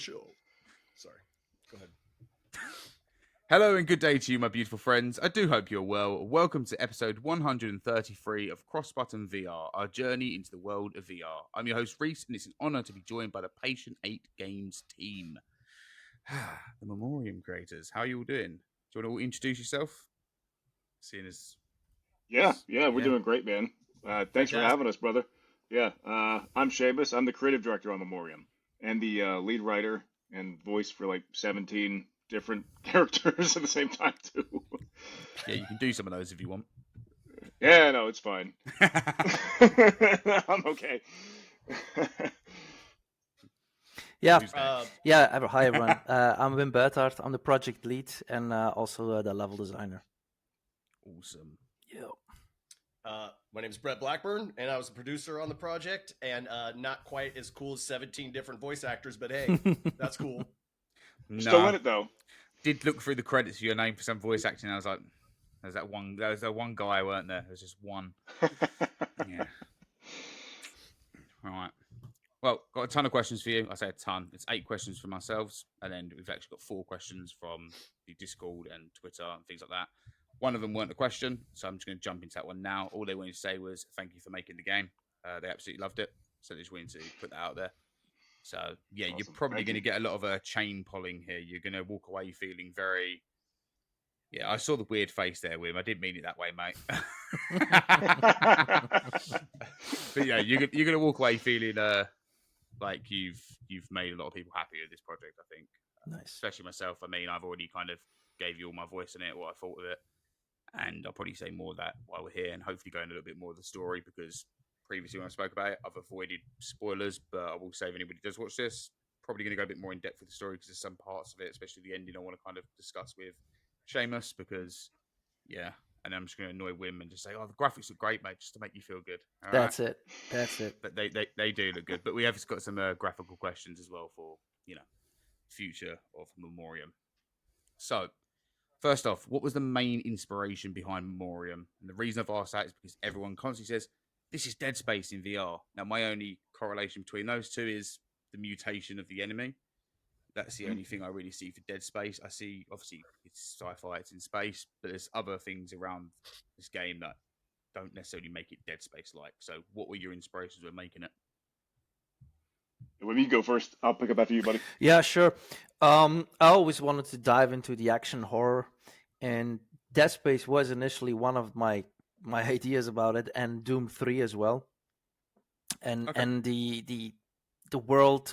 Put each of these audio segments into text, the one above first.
show. Sorry. Go ahead. Hello and good day to you, my beautiful friends. I do hope you're well. Welcome to episode 133 of CrossButton VR, our journey into the world of VR. I'm your host, Reece, and it's an honor to be joined by the Patient 8 Games team. The MEMOREUM creators. How are you all doing? Do you want to all introduce yourself? Seeing as... Yeah, we're doing great, man. Thanks for having us, brother. Yeah, I'm Seamus. I'm the creative director on MEMOREUM and the lead writer and voice for like 17 different characters at the same time, too. Yeah, you can do some of those if you want. Yeah, no, it's fine. I'm okay. Yeah, hi everyone. I'm Wim Buithaert. I'm the project lead and also the level designer. Awesome. Yeah. My name is Brett Blackburn, and I was the producer on the project, and not quite as cool as 17 different voice actors, but hey, that's cool. Still in it, though. Did look through the credits for your name for some voice acting, and I was like, there was that one guy, weren't there? There was just one. Yeah. All right. Well, got a ton of questions for you. I say a ton. It's 8 questions for ourselves, and then we've actually got 4 questions from the Discord and Twitter and things like that. One of them weren't a question, so I'm just going to jump into that one now. All they wanted to say was thank you for making the game. They absolutely loved it, so they just wanted to put that out there. So, yeah, awesome. You're probably going to get a lot of chain polling here. You're going to walk away feeling very... Yeah, I saw the weird face there, Wim. I didn't mean it that way, mate. But yeah, you're going to walk away feeling like you've made a lot of people happy with this project, I think. Nice. Especially myself. I mean, I've already kind of gave you all my voice in it, what I thought of it. And I'll probably say more of that while we're here and hopefully go into a little bit more of the story because previously when I spoke about it, I've avoided spoilers, but I will say if anybody does watch this, probably going to go a bit more in depth with the story because there's some parts of it, especially the ending, I want to kind of discuss with Seamus because, yeah, and I'm just going to annoy Wim and just say, oh, the graphics look great, mate, just to make you feel good. All That's right? it. That's it. But they do look good. But we have got some graphical questions as well for, future of MEMOREUM. So, first off, what was the main inspiration behind MEMOREUM? And the reason I've asked that is because everyone constantly says, this is Dead Space in VR. Now, my only correlation between those two is the mutation of the enemy. That's the only thing I really see for Dead Space. I see, obviously, it's sci-fi, it's in space, but there's other things around this game that don't necessarily make it Dead Space-like. So what were your inspirations when making it? When you go first, I'll pick up after you, buddy. Yeah, sure. I always wanted to dive into the action horror, and Dead Space was initially one of my ideas about it, and Doom 3 as well. And Okay. and the world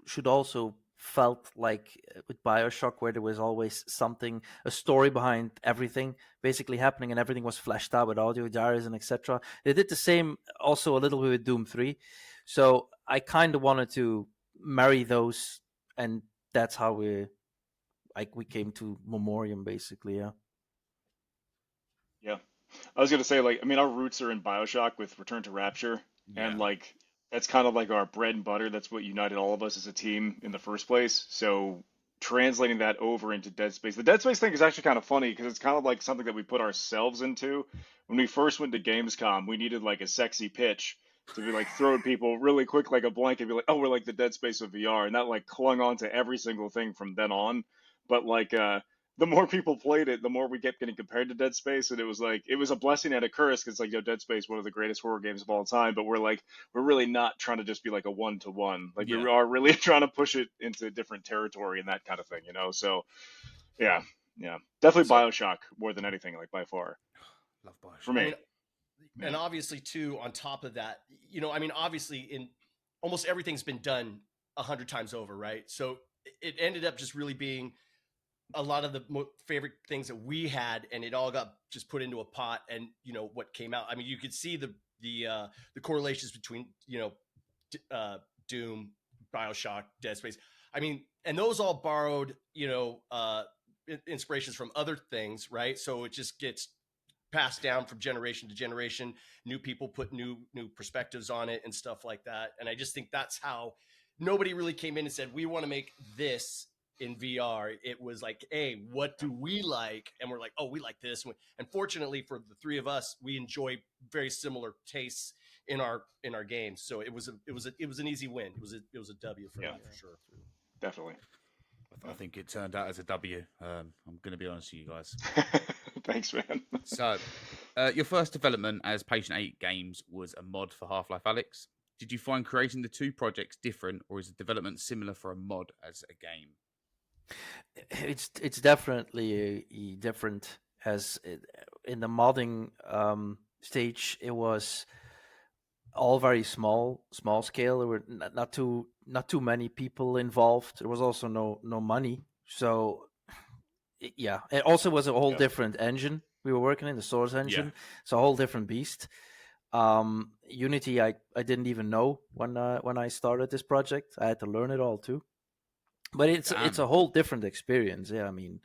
should also felt like with BioShock, where there was always something, a story behind everything basically happening, and everything was fleshed out with audio diaries and etc. They did the same also a little bit with Doom 3. So I kind of wanted to marry those, and that's how we came to MEMOREUM, basically. Yeah. I was going to say, our roots are in BioShock with Return to Rapture, and that's kind of like our bread and butter. That's what united all of us as a team in the first place. So translating that over into Dead Space. The Dead Space thing is actually kind of funny because it's kind of like something that we put ourselves into. When we first went to Gamescom, we needed like a sexy pitch to be like throwing people really quick like a blanket, be like, oh, we're like the Dead Space of VR. And that like clung on to every single thing from then on. But the more people played it, the more we kept getting compared to Dead Space, and it was a blessing and a curse because Dead Space, one of the greatest horror games of all time, but we're really not trying to just be like a one-to-one. We are really trying to push it into different territory and that kind of thing, So yeah, definitely BioShock more than anything, like by far. Love BioShock. For me. And obviously too, on top of that, obviously in almost everything's been done 100 times over, right? So it ended up just really being a lot of the favorite things that we had, and it all got just put into a pot, and what came out. I mean, you could see the correlations between Doom, BioShock, Dead Space. I mean, and those all borrowed inspirations from other things, right? So it just gets passed down from generation to generation. New people put new perspectives on it and stuff like that. And I just think that's how nobody really came in and said, we want to make this in VR. It was like, hey, what do we like? And we're like, oh, we like this. And fortunately for the three of us, we enjoy very similar tastes in our games. So it was an easy win. It was a W for me, for sure. definitely. I think it turned out as a W. I'm going to be honest with you guys. Thanks, man. So, your first development as Patient 8 Games was a mod for Half-Life Alyx. Did you find creating the two projects different, or is the development similar for a mod as a game? It's definitely different. As in the modding stage, it was all very small scale. There were not too many people involved. There was also no money, so yeah. It also was a whole different engine we were working in, the Source engine. It's a whole different beast. Unity, I didn't even know when I started this project. I had to learn it all too. But it's a whole different experience. Yeah, I mean,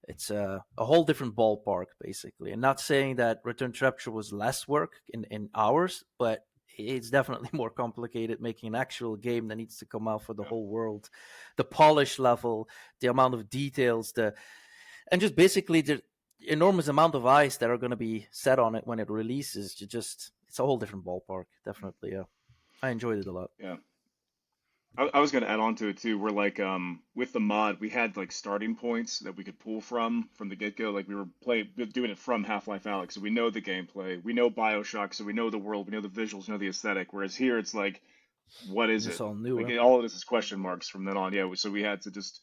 it's a whole different ballpark basically. And not saying that Return to Rapture was less work in hours, but it's definitely more complicated making an actual game that needs to come out for the whole world. The polish level, the amount of details, and just basically the enormous amount of eyes that are going to be set on it when it releases. It's a whole different ballpark. Definitely, yeah. I enjoyed it a lot. Yeah. I was going to add on to it too. We're like, with the mod, we had like starting points that we could pull from the get-go. Like we were doing it from Half-Life Alyx, so we know the gameplay, we know BioShock, so we know the world, we know the visuals, we know the aesthetic. Whereas here, it's like, what is It's it? all new. Like all of this is question marks from then on. Yeah, so we had to just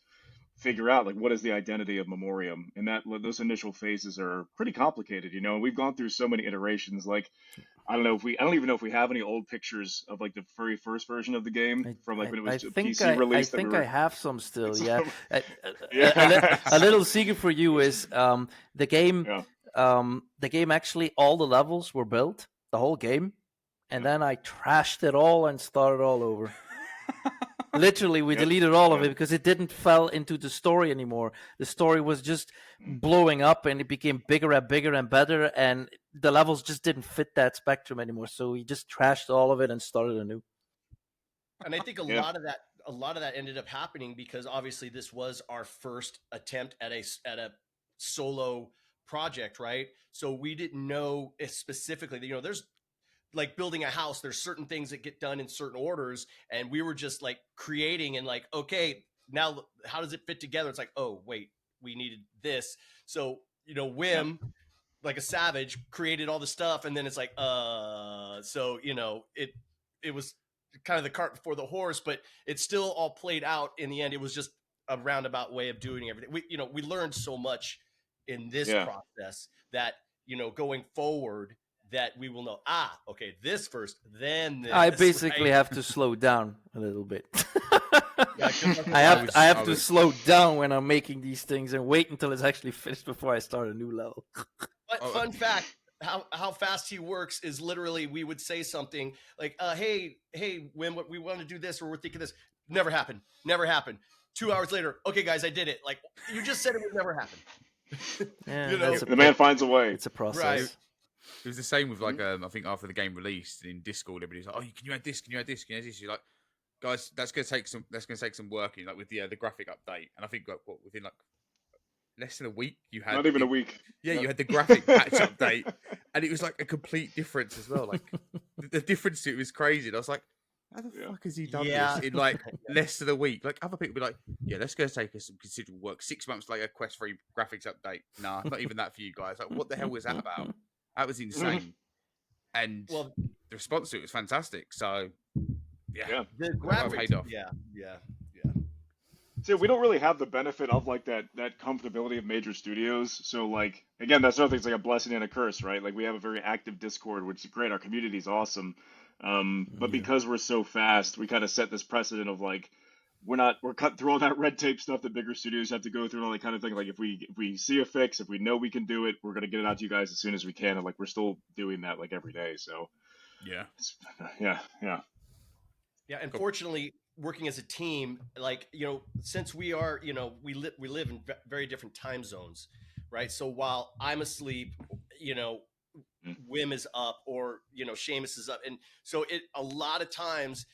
figure out like what is the identity of Memoriam, and those initial phases are pretty complicated. You know, we've gone through so many iterations. Like I don't even know if we have any old pictures of like the very first version of the game from like when it was a PC release. I have some still. Yeah. Yeah. A little secret for you is the game. Yeah. The game actually, all the levels were built, the whole game, and then I trashed it all and started all over. Literally, we deleted all of it because it didn't fall into the story anymore. The story was just blowing up, and it became bigger and bigger and better, and the levels just didn't fit that spectrum anymore. So we just trashed all of it and started anew. And I think a lot of that ended up happening because obviously this was our first attempt at a solo project, right? So we didn't know specifically, there's like building a house, there's certain things that get done in certain orders, and we were just like creating and like, okay, now how does it fit together? It's like, oh wait, we needed this. So Wim, like a savage, created all the stuff, and then it's like, so it was kind of the cart before the horse, but it still all played out in the end. It was just a roundabout way of doing everything. We learned so much in this process that going forward, that we will know, okay, this first, then this. I basically have to slow down a little bit. I have to slow down when I'm making these things and wait until it's actually finished before I start a new level. But fun fact, how fast he works is literally we would say something like, hey, Wim, we want to do this, or we're thinking this. Never happened. 2 hours later, okay, guys, I did it. Like, you just said it would never happen. Yeah, the man finds a way. It's a process. Right. It was the same with like I think after the game released in Discord, everybody's like, "Oh, can you add this? Can you add this? Can you add this?" You're like, "Guys, that's gonna take some working, like with the graphic update." And I think like within like less than a week, you had not even a week. Yeah, you had the graphic patch update, and it was like a complete difference as well. Like the difference to it was crazy. And I was like, "How the fuck has he done this in like less than a week?" Like other people be like, "Yeah, that's gonna take us some considerable work." 6 months later, Quest 3 graphics update. Nah, not even that for you guys. Like, what the hell was that about? That was insane, and the response to it was fantastic. So, the graphics paid off. Yeah. So we don't really have the benefit of like that comfortability of major studios. So like again, that's another thing. It's like a blessing and a curse, right? Like we have a very active Discord, which is great. Our community is awesome, but because we're so fast, we kind of set this precedent of like we're cutting through all that red tape stuff that bigger studios have to go through and all that kind of thing. Like if we see a fix, if we know we can do it, we're gonna get it out to you guys as soon as we can. And like we're still doing that like every day. So yeah. And fortunately, working as a team, like since we are we live in very different time zones, right? So while I'm asleep, Wim is up, or Seamus is up, and so a lot of times,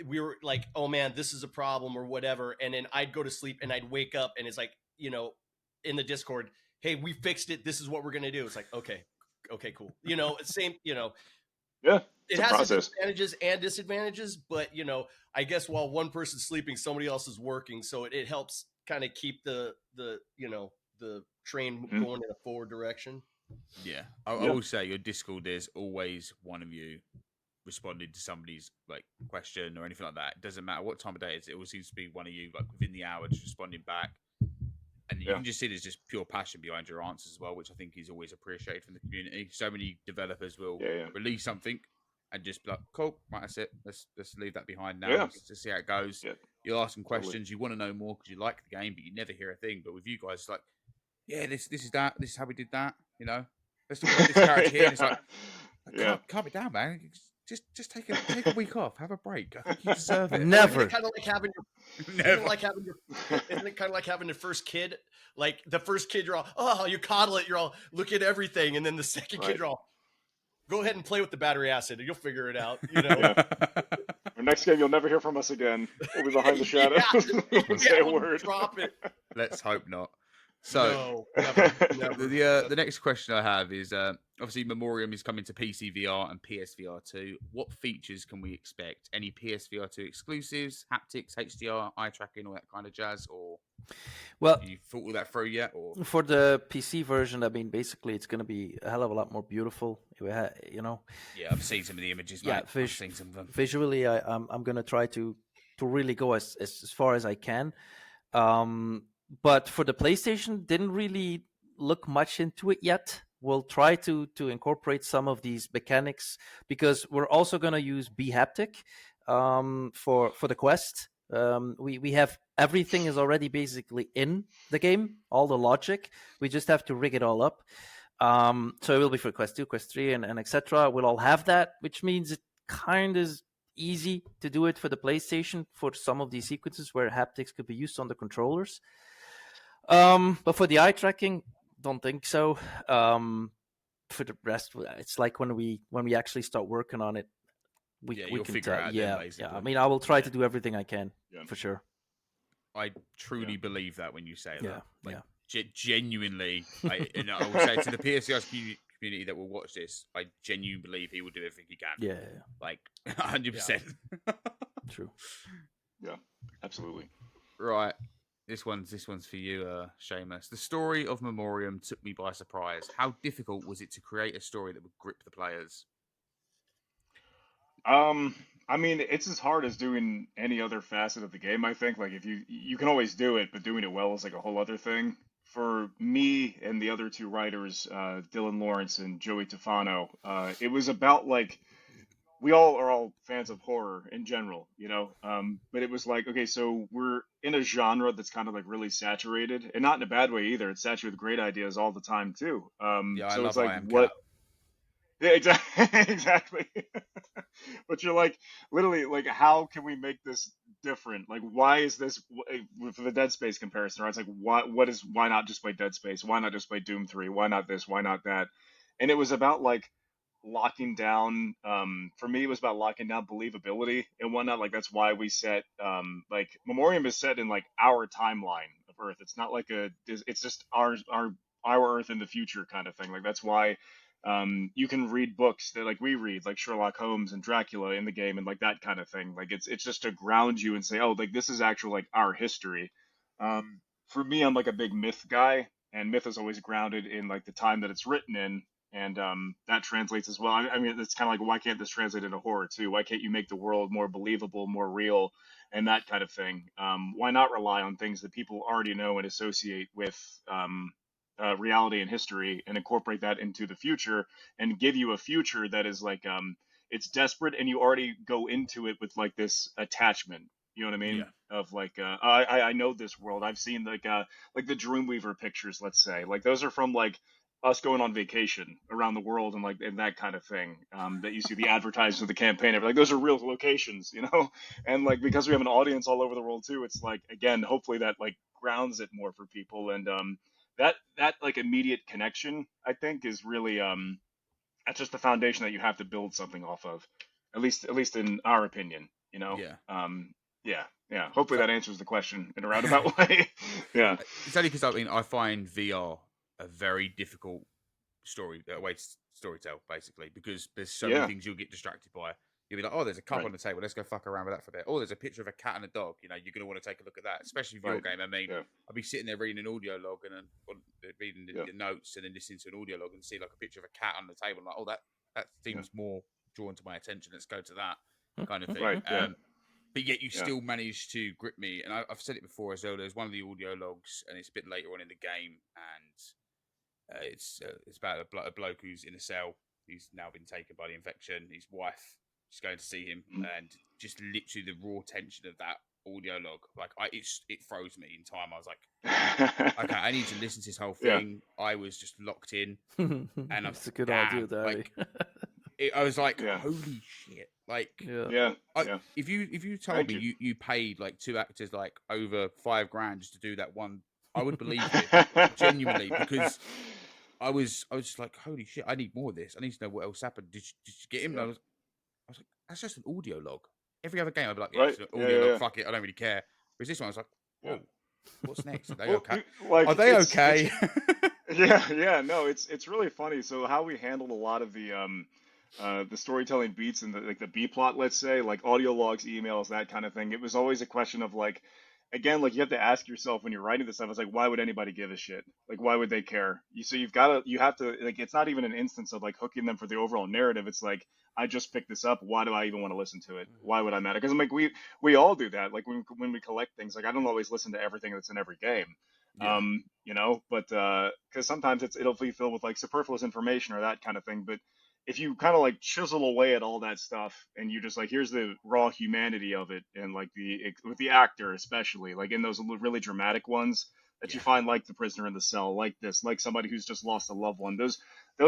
we were like, oh man, this is a problem or whatever. And then I'd go to sleep and I'd wake up and it's like, in the Discord, hey, we fixed it. This is what we're going to do. It's like, okay, cool. Same, Yeah, it it's a has its process. advantages and disadvantages, but I guess while one person's sleeping, somebody else is working, so it helps kind of keep the the train Mhm. going in a forward direction. Yeah, I Yeah. will say your Discord, there's always one of you responding to somebody's like question or anything like that. It doesn't matter what time of day it is. It always seems to be one of you like within the hour just responding back, and you Yeah. can just see there's just pure passion behind your answers as well, which I think is always appreciated from the community. So many developers will Yeah. release something and just be like, "Cool, right, that's it. Let's leave that behind now. Yeah. Let's just see how it goes." Yeah. You'll ask some Totally. questions. You want to know more because you like the game, but you never hear a thing. But with you guys, it's like, "Yeah, this is that. This is how we did that." Let's talk about this character here. And it's like, Yeah. calm it down, man. Just take a week off. Have a break. I think you deserve it. Never. Isn't it kind of like having isn't it kind of like having the first kid? Like the first kid, you're all, you coddle it, you're all, look at everything, and then the second kid, Right. you're all, go ahead and play with the battery acid, and you'll figure it out. Yeah. Our next game, you'll never hear from us again. We'll be behind the shadows. Won't say a we'll word. drop it. Let's hope not. So No, never. the next question I have is obviously Memorium is coming to PCVR and PSVR2. What features can we expect? Any PSVR2 exclusives, haptics, HDR, eye tracking, all that kind of jazz? Or Well, have you thought all that through yet? Or for the PC version, I mean, basically, it's going to be a hell of a lot more beautiful. yeah, I've seen some of the images, mate. Yeah, I've seen some of them. Visually, I'm going to try to really go as far as I can. But for the PlayStation, didn't really look much into it yet. We'll try to incorporate some of these mechanics because we're also going to use bHaptic for the Quest. We have everything is already basically in the game, all the logic. We just have to rig it all up. So it will be for Quest 2, Quest 3, and etc. We'll all have that, which means it kind of is easy to do it for the PlayStation for some of these sequences where haptics could be used on the controllers. But for the eye tracking, don't think so. For the rest, it's like when we actually start working on it, we you'll can figure tell. it out Yeah, then, basically. I mean, I will try to do everything I can for sure. I truly believe that when you say that. Yeah. Genuinely, I will say to the PSVR community that will watch this, I genuinely believe he will do everything he can. Yeah. Like 100%. True. Yeah, absolutely. Right. This one's for you, Seamus. The story of Memorium took me by surprise. How difficult was it to create a story that would grip the players? I mean, it's as hard as doing any other facet of the game, I think. Like if you can always do it, but doing it well is like a whole other thing. For me and the other two writers, Dylan Lawrence and Joey Tofano, it was about like we all are all fans of horror in general, but it was like, okay, so we're in a genre that's kind of like really saturated, and not in a bad way either. It's saturated with great ideas all the time too. Yeah, so I it's love like I Am what? Cat. Yeah, exactly. But you're like, literally, like, how can we make this different? Like, why is this for the Dead Space comparison? Right? It's like, why not just play Dead Space? Why not just play Doom 3? Why not this? Why not that? And it was about like locking down. For me, it was about locking down believability and whatnot. Like that's why we set like Memorium is set in like our timeline of Earth. It's not like it's just our Earth in the future kind of thing. Like that's why you can read books that like we read, like Sherlock Holmes and Dracula in the game and like that kind of thing. Like it's just to ground you and say, oh, like this is actual like our history. For me, I'm like a big myth guy, and myth is always grounded in like the time that it's written in, and that translates as well. I mean, it's kind of like, why can't this translate into horror too? Why can't you make the world more believable, more real, and that kind of thing? Why not rely on things that people already know and associate with reality and history, and incorporate that into the future and give you a future that is like it's desperate, and you already go into it with like this attachment, you know what I mean? Yeah. Of like I know this world. I've seen like the Dreamweaver pictures, let's say, like those are from like us going on vacation around the world, and like and that kind of thing, that you see the advertisements of the campaign, like those are real locations, and like because we have an audience all over the world too, it's like, again, hopefully that like grounds it more for people. And that like immediate connection, I think, is really that's just the foundation that you have to build something off of, at least in our opinion. Yeah. Hopefully that answers the question in a roundabout way. Yeah. It's only because I find VR a very difficult storytell basically, because there's so many things you'll get distracted by. You'll be like, oh, there's a cup on the table. Let's go fuck around with that for a bit. Oh, there's a picture of a cat and a dog. You're going to want to take a look at that, especially for your game. I mean, I'll be sitting there reading an audio log and reading the notes and then listening to an audio log and see like a picture of a cat on the table. I'm like, oh, that seems more drawn to my attention. Let's go to that kind of thing. But yet you still manage to grip me. And I've said it before as well. There's one of the audio logs, and it's a bit later on in the game, and it's about a bloke who's in a cell. He's now been taken by the infection. His wife is going to see him, and just literally the raw tension of that audio log, like it froze me in time. I was like, okay, I need to listen to this whole thing. I was just locked in, and it's a good idea, like, I was like, holy shit! Like, if you told me you paid like 2 actors like over $5,000 just to do that one, I would believe it genuinely, because I was just like, holy shit, I need more of this. I need to know what else happened. Did you get him? And I was like, that's just an audio log. Every other game I'd be like, it's an audio log, fuck it, I don't really care. Whereas this one, I was like, whoa, what's next? Are they okay? Are they okay? No, it's really funny. So how we handled a lot of the storytelling beats and the B plot, let's say, like audio logs, emails, that kind of thing. It was always a question of like, again, like you have to ask yourself when you're writing this stuff, it's like, why would anybody give a shit? Like, why would they care? You have to, like, it's not even an instance of like hooking them for the overall narrative. It's like, I just picked this up. Why do I even want to listen to it? Why would I matter? Because I'm like, we all do that. Like when we collect things, like I don't always listen to everything that's in every game. But because sometimes it'll be filled with like superfluous information or that kind of thing. But if you kind of like chisel away at all that stuff and you just like, here's the raw humanity of it, and like with the actor especially, like in those really dramatic ones that you find, like the prisoner in the cell, like this, like somebody who's just lost a loved one, those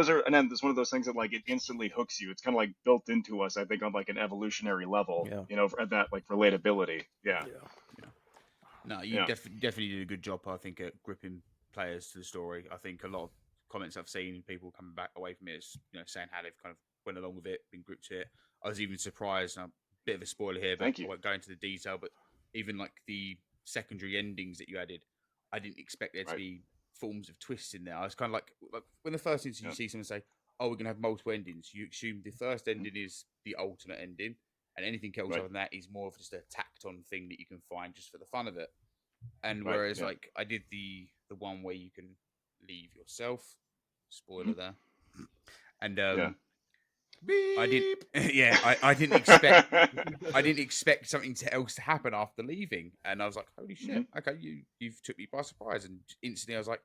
are, and then there's one of those things that like it instantly hooks you. It's kind of like built into us, I think, on like an evolutionary level, at that like relatability. No, you definitely did a good job, I think, at gripping players to the story. I think a lot of comments I've seen, people coming back away from it, is, saying how they've kind of went along with it, been gripped to it. I was even surprised, and a bit of a spoiler here, but I won't go into the detail, but even like the secondary endings that you added, I didn't expect there to be forms of twists in there. I was kind of like when the first instance you see someone say, oh, we're going to have multiple endings, you assume the first ending is the ultimate ending, and anything else other than that is more of just a tacked on thing that you can find just for the fun of it. And whereas like I did the one where you can leave yourself, spoiler there, and I didn't expect something else to happen after leaving, and I was like, holy shit, okay, you've took me by surprise, and instantly I was like,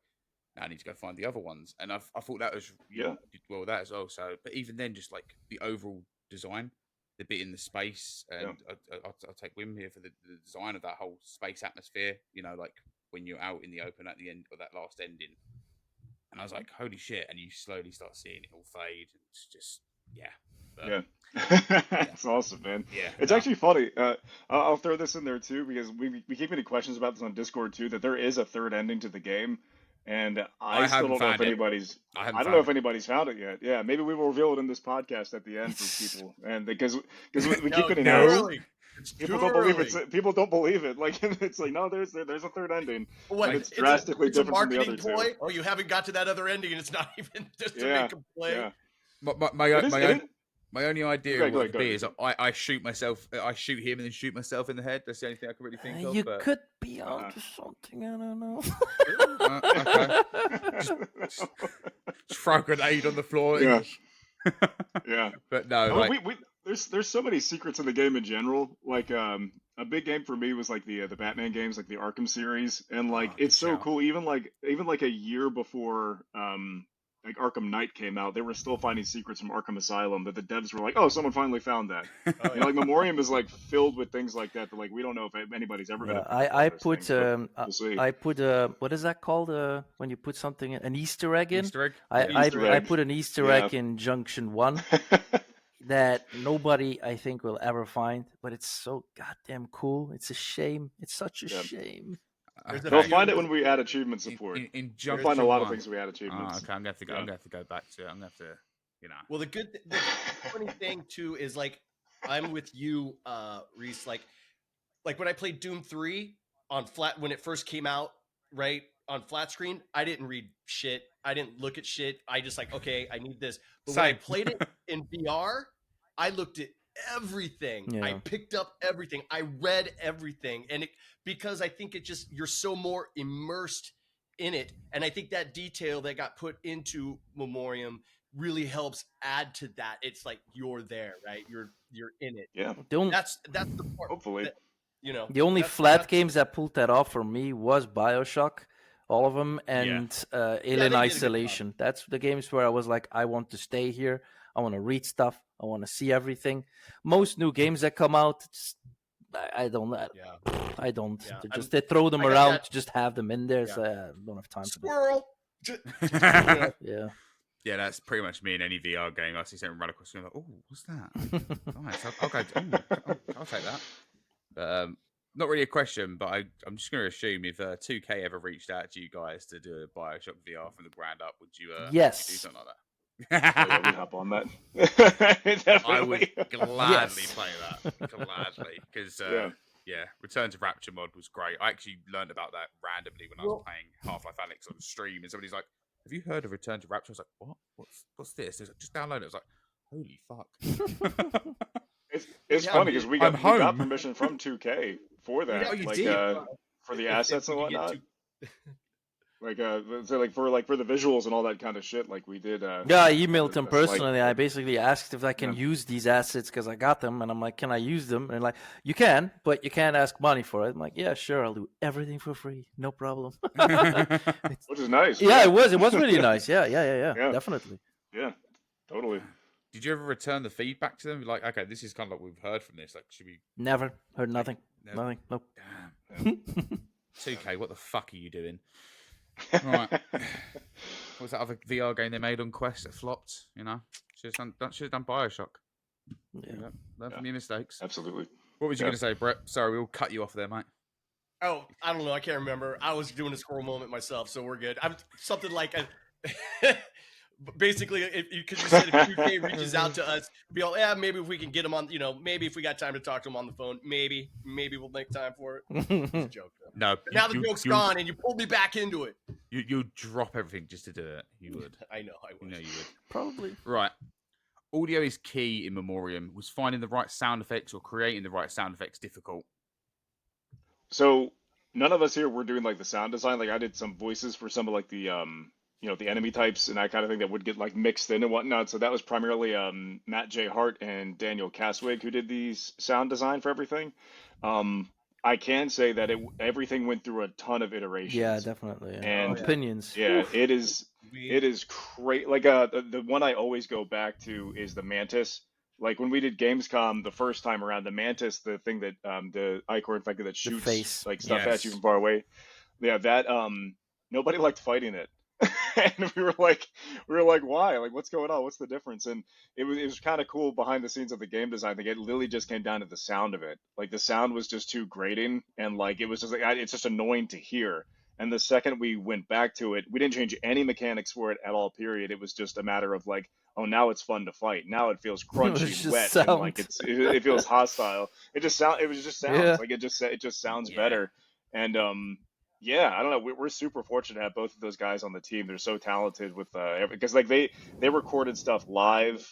no, I need to go find the other ones, and I thought that was did well with that as well. So, but even then, just like the overall design, the bit in the space, and I'll take Wim here for the design of that whole space atmosphere, like when you're out in the open at the end of that last ending. And I was like, holy shit. And you slowly start seeing it all fade. And it's just, It's awesome, man. Yeah. It's actually funny. I'll throw this in there too, because we keep getting questions about this on Discord too, that there is a third ending to the game. And I still don't know if anybody's, I don't know if anybody's found it yet. Yeah, maybe we will reveal it in this podcast at the end for people. And because we keep getting people don't believe it. People don't believe it. Like it's like, no, there's a third ending. What? It's drastically it's different a from the marketing other ploy? two. Oh, you haven't got to that other ending, and it's not even just to make a play. Yeah. My only idea of what it could be is I shoot myself. I shoot him and then shoot myself in the head. That's the only thing I can really think of. You could be onto something. I don't know. Okay. Just throw a grenade on the floor. Yeah. But no, there's so many secrets in the game in general. Like a big game for me was like the Batman games, like the Arkham series, and like it's so cool. Even like a year before like Arkham Knight came out, they were still finding secrets from Arkham Asylum that the devs were like, oh, someone finally found that. Like Memorium is like filled with things like that like we don't know if anybody's ever been. I put what is that called when you put something an Easter egg in? Easter egg? I put an Easter egg in Junction 1 that nobody I think will ever find, but it's so goddamn cool. It's a shame. It's such a shame. They'll find it when we add achievement support. You'll find a lot of things we add achievements. Okay, I'm gonna have to go back to it. I'm gonna have to, Well, the funny thing too is like I'm with you, Reece. Like when I played Doom 3 on flat when it first came out, right? on flat screen, I didn't read shit. I didn't look at shit. I just like, okay, I need this. But when I Same. played it in VR, I looked at everything. I Yeah. picked up everything. I read everything. And because I think you're so more immersed in it. And I think that detail that got put into Memoriam really helps add to that. It's like you're there, right? You're in it. Yeah. That's the part Hopefully. that, you know, The only that's- flat that's- games that pulled that off for me was BioShock, all of them, and they Alien did a good Isolation. That's the games where I was like, I want to stay here. I want to read stuff. I want to see everything. Most new games that come out, I don't. Yeah. I don't. Yeah, They throw them I got around that- to just have them in there. Yeah. So I don't have time for that. Squirrel. Yeah. Yeah, that's pretty much me in any VR game. I see something run across the screen, I'm like, oh, what's that? Nice, I'll go. I'll take that. But, not really a question, but I'm just going to assume if 2K ever reached out to you guys to do a BioShock VR from the ground up, would you Yes. do something like that? Oh, yeah, we'd hop on that. I would Definitely. gladly Yes. play that. Gladly. Because, Yeah. Return to Rapture mod was great. I actually learned about that randomly when I was playing Half-Life Alyx on stream, and somebody's like, have you heard of Return to Rapture? I was like, what? What's this? Like, just download it. I was like, holy fuck. It's Yeah, funny because we got home. permission from 2K for that, Oh, you like did? for the If assets and we could get whatnot. to- So for the visuals and all that kind of shit, like we did. Yeah, I emailed them a slight- personally. I basically asked if I can use these assets because I got them, and I'm like, "Can I use them?" And they're like, "You can, but you can't ask money for it." I'm like, "Yeah, sure, I'll do everything for free, no problem." which is nice. Yeah, it was really nice. Yeah, Yeah. definitely. Yeah, totally. Did you ever return the feedback to them? Like, okay, this is kind of like we've heard from this. Like, should we? Never heard nothing. Never. Nothing. Nope. Damn. 2K, what the fuck are you doing? Right. What was that other VR game they made on Quest that flopped? You know, should have done BioShock. Yeah. Learn from your mistakes. Absolutely. What was you Yeah. going to say, Brett? Sorry, we all cut you off there, mate. Oh, I don't know. I can't remember. I was doing a squirrel moment myself, so we're good. I'm something like basically, because you said if 2K reaches out to us, be all, yeah, maybe if we can get them on, maybe if we got time to talk to them on the phone, maybe we'll make time for it. It's a joke, though. No, But now the joke's gone, and you pulled me back into it. You drop everything just to do it. You would. I know. I You would. know you would. Probably. Right. Audio is key in Memoriam. Was finding the right sound effects or creating the right sound effects difficult? So none of us here were doing like the sound design. Like I did some voices for some of like the the enemy types and that kind of thing that would get like mixed in and whatnot. So that was primarily Matt J. Hart and Daniel Caswig who did the sound design for everything. I can say that everything went through a ton of iterations. Yeah, definitely. Yeah. And Opinions. yeah, it is We- great. Like the one I always go back to is the Mantis. Like when we did Gamescom the first time around, the Mantis, the thing that the Icor infected that shoots face. like stuff Yes. at you from far away. Yeah, that nobody liked fighting it. And we were like, why? Like, what's going on? What's the difference? And it was kind of cool behind the scenes of the game design. Like, it literally just came down to the sound of it. Like, the sound was just too grating, and like it was just like it's just annoying to hear. And the second we went back to it, we didn't change any mechanics for it at all. Period. It was just a matter of like, oh, now it's fun to fight. Now it feels crunchy, just wet, and like sound. it feels hostile. It just sounds. Yeah. Like it just sounds Yeah. better. And yeah, I don't know. We're super fortunate to have both of those guys on the team. They're so talented with because like they recorded stuff live,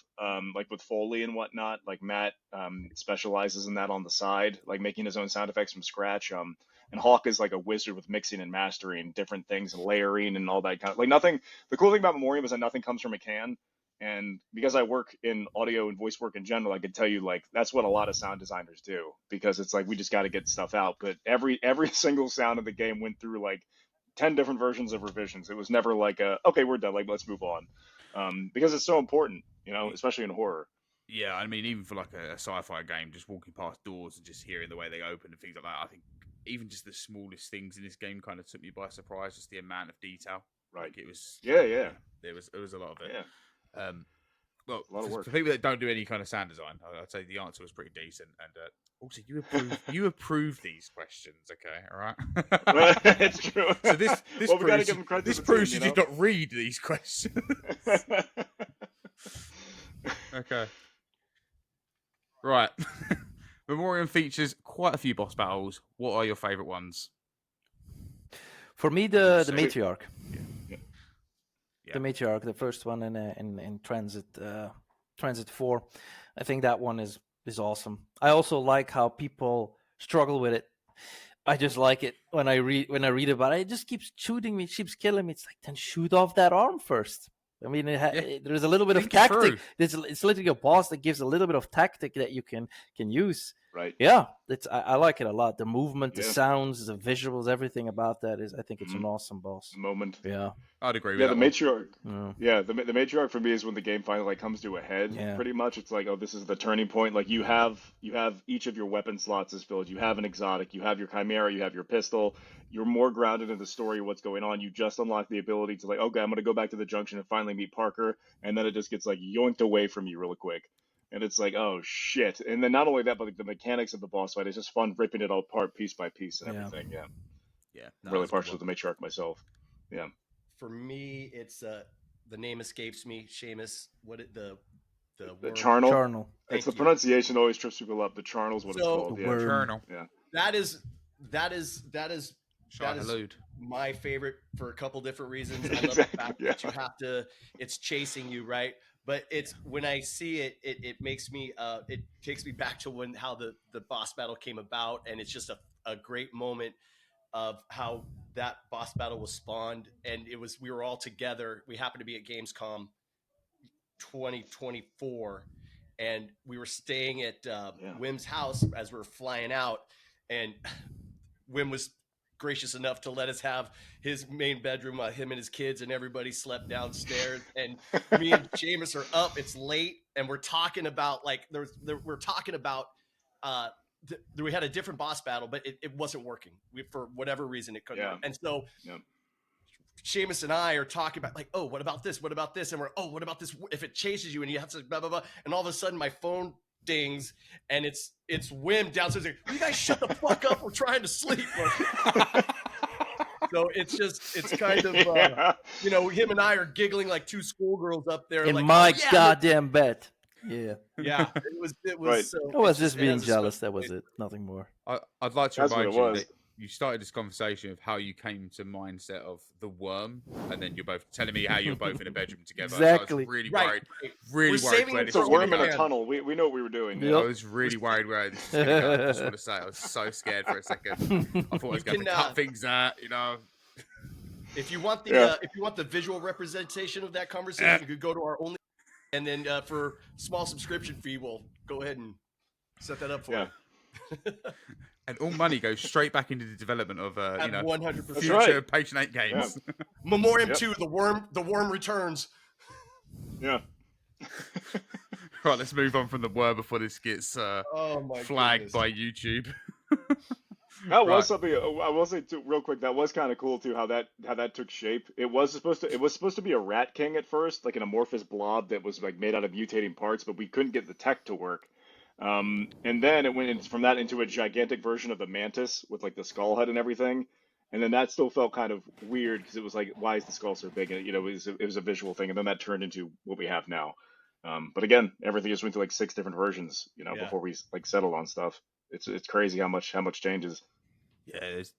like with Foley and whatnot. Like Matt specializes in that on the side, like making his own sound effects from scratch. And Hawk is like a wizard with mixing and mastering different things and layering and all that kind of like nothing. The cool thing about Memoriam is that nothing comes from a can. And because I work in audio and voice work in general, I can tell you like that's what a lot of sound designers do because it's like we just got to get stuff out. But every single sound of the game went through like 10 different versions of revisions. It was never like okay, we're done, like let's move on, because it's so important, especially in horror. Yeah, I mean, even for like a sci-fi game, just walking past doors and just hearing the way they open and things like that, I think even just the smallest things in this game kind of took me by surprise. Just the amount of detail. Right. Like it was. Yeah. There was a lot of it. Yeah. Well, A lot of work. for people that don't do any kind of sound design, I'd say the answer was pretty decent. And also, you approve these questions, okay? All right. It's true. So this Well, we gotta proves, give 'em credit to this the proves team, you did not read these questions. Okay. Right. Memoriam features quite a few boss battles. What are your favourite ones? For me, the So- Matriarch. Yeah. The Matriarch, the first one in Transit 4. I think that one is awesome. I also like how people struggle with it. I just like it when I read about it. It just keeps shooting me, keeps killing me. It's like, then shoot off that arm first. I mean, there's a little bit of Think it through. tactic. It's literally a boss that gives a little bit of tactic that you can use. Right. Yeah, I like it a lot. The movement, the Yeah. sounds, the visuals, everything about that is. I think it's an awesome boss. Moment. Yeah. I'd agree with Yeah, that the one. matriarch. Mm. Yeah, the matriarch for me is when the game finally like comes to a head. Yeah. Pretty much, it's like, oh, this is the turning point. Like you have each of your weapon slots is filled. You have an exotic. You have your chimera. You have your pistol. You're more grounded in the story of what's going on. You just unlock the ability to like, okay, I'm gonna go back to the junction and finally meet Parker, and then it just gets like yoinked away from you really quick. And it's like, oh shit! And then not only that, but like, the mechanics of the boss fight is just fun, ripping it all apart piece by piece and Yeah. everything. Yeah, Yeah, I'm really partial to the matriarch myself. Yeah. For me, it's the name escapes me. Seamus. What it the The word? charnel. Charnel. It's Thank the you. pronunciation always trips people up. The charnel's what it's So- called. The Yeah. worm. Colonel. Yeah. That is Shai That is- Halud. my favorite for a couple different reasons. I love Exactly, the fact yeah. that you have to. It's chasing you, right? But it's when I see it, it makes me. It takes me back to how the boss battle came about, and it's just a great moment of how that boss battle was spawned, and we were all together. We happened to be at Gamescom 2024, and we were staying at Wim's house as we were flying out, and Wim was gracious enough to let us have his main bedroom. Him and his kids and everybody slept downstairs, and me and Seamus are up. It's late, and we're talking about like we're talking about we had a different boss battle, but it wasn't working. For whatever reason, it couldn't. Yeah. Work. And so Yep. Seamus and I are talking about like, oh, what about this? What about this? And we're, oh, what about this? If it chases you and you have to blah blah blah, and all of a sudden my phone dings and it's Wim downstairs. Like, you guys shut the fuck up. We're trying to sleep. So it's kind of Yeah. him and I are giggling like two schoolgirls up there In like, my oh, yeah, goddamn bed. Yeah. yeah. It was Right. so. I was it's just it being has a jealous. special That was place. it. Nothing more. I'd like to That's what remind it you was. that you started this conversation of how you came to mindset of the worm, and then you're both telling me how you're both in a bedroom together. Exactly. So I was really Right. worried. right. Really We're worried saving where it this It's a was for going worm to in go. a tunnel. We know what we were doing. Yep. Yeah. I was really worried where this was going to go. I just want to say I was so scared for a second. I thought I was going to can, cut things out, you know. If you want the Yeah. visual representation of that conversation, you could go to our only, and then for small subscription fee, we'll go ahead and set that up for Yeah. you. And all money goes straight back into the development of At 100%. That's future right. Patient 8 games. Memorium Yep. 2, the worm returns. Yeah. Right, let's move on from the word before this gets Oh my flagged goodness. by YouTube. That was Right. something I will say too, real quick. That was kind of cool too. How that took shape. It was supposed to be a rat king at first, like an amorphous blob that was like made out of mutating parts, but we couldn't get the tech to work. And then it went from that into a gigantic version of the mantis with like the skull head and everything. And then that still felt kind of weird because it was like, why is the skull so big? And, it was a visual thing. And then that turned into what we have now. But again, everything just went through like 6 different versions, Yeah. before we like settled on stuff. It's crazy how much changes. Yeah, there's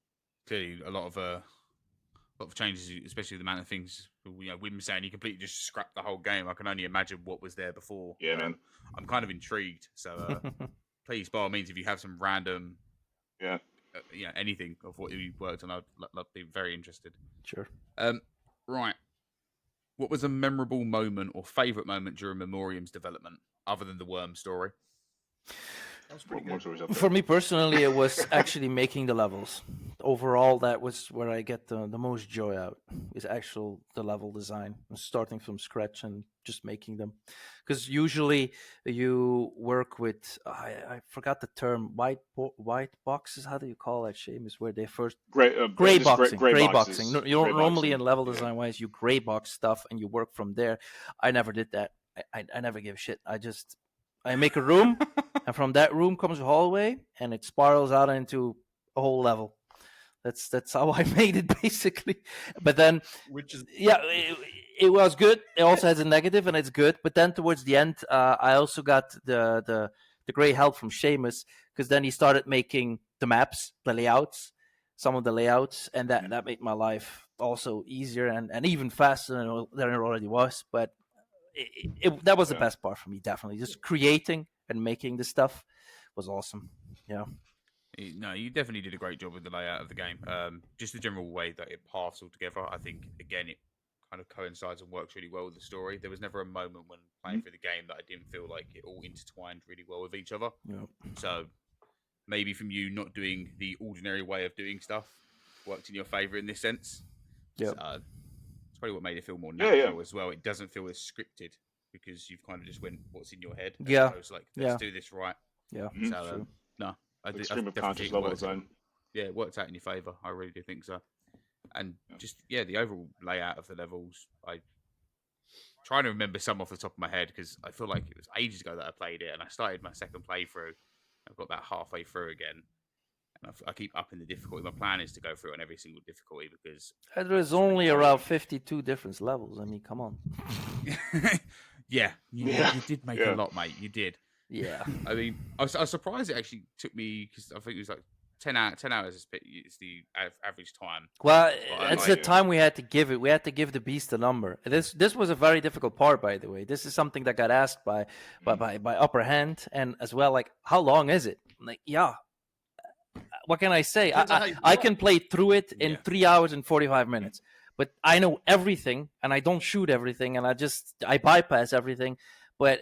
clearly a lot of changes, especially the amount of things. Wim saying he completely just scrapped the whole game. I can only imagine what was there before. Yeah, man. I'm kind of intrigued. So please, by all means, if you have some random, Yeah. anything of what you worked on, I'd be very interested. Sure. Right. What was a memorable moment or favorite moment during Memorium's development, other than the worm story? That was pretty More good. stories up there. For me personally, it was actually making the levels. Overall, that was where I get the most joy out. Is the level design, starting from scratch and just making them. Because usually you work with I forgot the term, white boxes. How do you call that, Seamus? Where they first Gray gray just boxing. gray Gray boxes. boxing. No, you don't Gray normally boxing. in level Yeah. design wise, you gray box stuff and you work from there. I never did that. I never gave a shit. I make a room, and from that room comes a hallway, and it spirals out into a whole level. That's how I made it basically. But then, Which is it was good. It also has a negative, and it's good. But then towards the end, I also got the great help from Seamus, because then he started making the maps, the layouts. some of the layouts, and that made my life also easier and even faster than it already was. But that was the best part for me, definitely. Just creating and making the stuff was awesome. Yeah. No, you definitely did a great job with the layout of the game. Just the general way that it paths all together. I think again it kind of coincides and works really well with the story. There was never a moment when playing through the game that I didn't feel like it all intertwined really well with each other. Yep. So maybe from you not doing the ordinary way of doing stuff worked in your favor in this sense. Yeah. So, it's probably what made it feel more natural as well. It doesn't feel as scripted because you've kind of just went what's in your head. Yeah. As like, let's do this right. Yeah. So, no. I Extreme of definitely conscious think level design. Yeah, it worked out in your favor. I really do think so. And just the overall layout of the levels. I trying to remember some off the top of my head because I feel like it was ages ago that I played it, and I started my second playthrough. I've got about halfway through again, and I keep upping the difficulty. My plan is to go through on every single difficulty because there's only around 52 different levels. I mean, come on. you did make a lot, mate. You did. Yeah. I mean, I was surprised it actually took me because I think it was like 10 hours is the average time. Well, it's the time we had to give it. We had to give the beast a number. This was a very difficult part, by the way. This is something that got asked by Upper Hand, and as well, like, how long is it? Like, what can I say? I can play through it in 3 hours and 45 minutes. But I know everything, and I don't shoot everything, and I bypass everything. But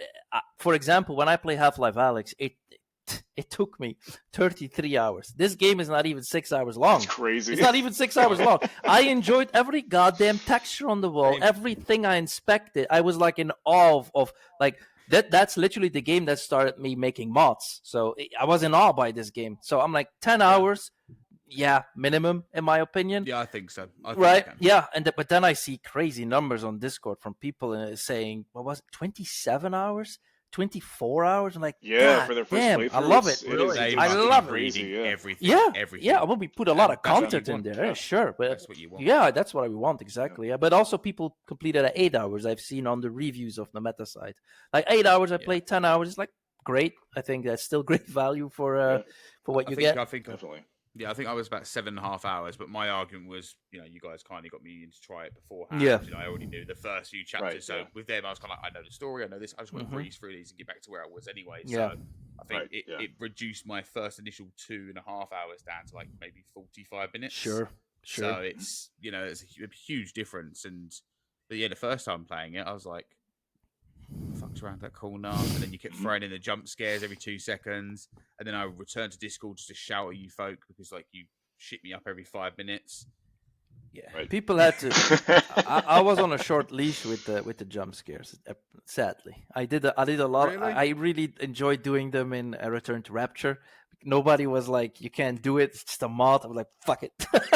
for example, when I play Half-Life Alyx, it took me 33 hours. This game is not even 6 hours long. That's crazy. It's not even 6 hours long. I enjoyed every goddamn texture on the wall, everything I inspected. I was like in awe of like that's literally the game that started me making mods. So I was in awe by this game. So I'm like 10 hours. Yeah, minimum in my opinion. Yeah, I think so. Right? Yeah, but then I see crazy numbers on Discord from people saying, what was it, 27 hours? 24 hours? I'm like, for their first playthrough. I love it. I love it. Crazy, everything. Yeah. Well, we put a lot of content in there. Yeah, sure, but that's what you want. Yeah, that's what we want exactly. Yeah, but also people completed at 8 hours. I've seen on the reviews of the meta site, like 8 hours. I played 10 hours. It's like great. I think that's still great value for what you get. I think definitely. Yeah, I think I was about 7.5 hours, but my argument was, you guys kindly got me in to try it beforehand. Yeah. I already knew the first few chapters, so with them, I was kind of like, I know the story, I know this. I just want to breeze through these and get back to where I was anyway. So I think it reduced my first initial 2.5 hours down to like maybe 45 minutes. Sure. So it's it's a huge difference. But the first time playing it, I was like, fucked around that corner, and then you kept throwing in the jump scares every 2 seconds, and then I would return to Discord just to shout at you folk because like you shit me up every 5 minutes. People had to. I was on a short leash with the jump scares. Sadly, I did a lot. Really? I really enjoyed doing them in Return to Rapture. Nobody was like, "You can't do it. It's just a mod." I was like, "Fuck it,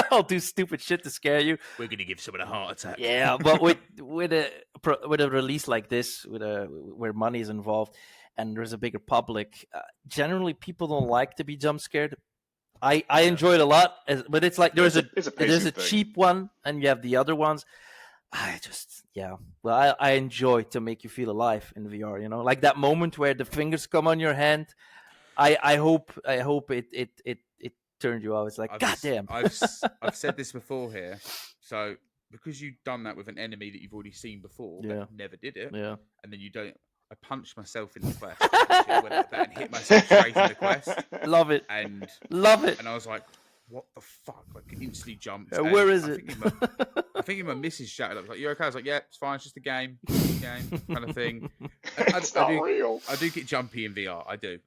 I'll do stupid shit to scare you." We're gonna give someone a heart attack. Yeah, but with a release like this, where money is involved and there's a bigger public, generally people don't like to be jump scared. I enjoy it a lot, but it's like there's a cheap one and you have the other ones. I enjoy to make you feel alive in VR. Like that moment where the fingers come on your hand. I hope it turned you off. It's like, goddamn. I've said this before here. So because you've done that with an enemy that you've already seen before, but never did it, and then you don't. I punched myself in the quest. I went like that and hit myself straight in the quest. Love it. Love it. And I was like, what the fuck? Like, instantly jumped. Where is it? I think my missus shouted. I was like, you okay? I was like, yeah, it's fine. It's just a game. Kind of thing. It's not real. I do get jumpy in VR. I do.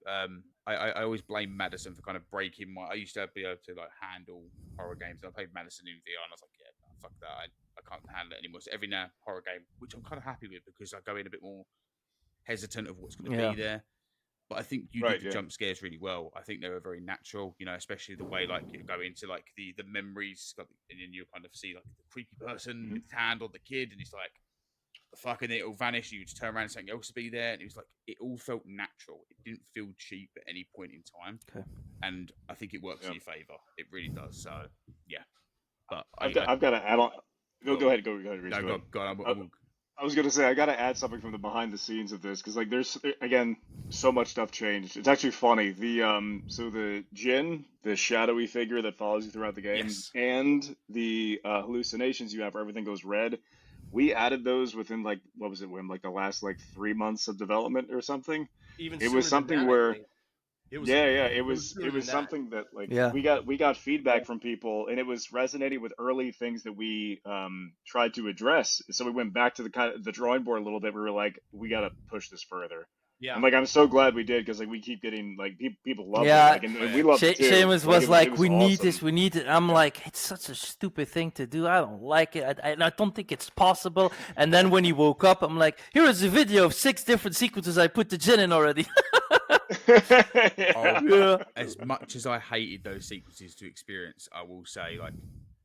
I always blame Madison for kind of breaking I used to be able to like handle horror games. And I played Madison in VR and I was like, yeah, no, fuck that. I can't handle it anymore. So every now horror game, which I'm kind of happy with because I go in a bit more hesitant of what's going to be there. But I think you did the jump scares really well. I think they were very natural, especially the way like you go into like the memories, and then you kind of see like the creepy person with his hand on the kid, and he's like, the fuck, and then it'll vanish. You just turn around and something else will be there, and it was like it all felt natural. It didn't feel cheap at any point in time, and I think it works in your favor. It really does. So yeah, but I've got to add on. Go ahead. Go ahead. No, go on. I was gonna say I gotta add something from the behind the scenes of this because like there's again so much stuff changed. It's actually funny. So the Jinn, the shadowy figure that follows you throughout the game, Yes. and the hallucinations you have where everything goes red, we added those within like what was it, Wim? Like the last like 3 months of development or something. Even It sooner was than something that, I where think. It was yeah, it was sooner it than was that. something that like Yeah. we got feedback from people, and it was resonating with early things that we tried to address. So we went back to the kind of the drawing board a little bit. We were like, we got to push this further. And Yeah. like I'm so glad we did because like we keep getting like people loved it, Yeah. like and we loved it too. Seamus Like was like, it "We need this, awesome. we need it." I'm Yeah. like, "It's such a stupid thing to do. I don't like it. I don't think it's possible." And then when he woke up, I'm like, "Here is a video of 6 different sequences I put the Jinn in already." Yeah. Yeah. As much as I hated those sequences to experience, I will say like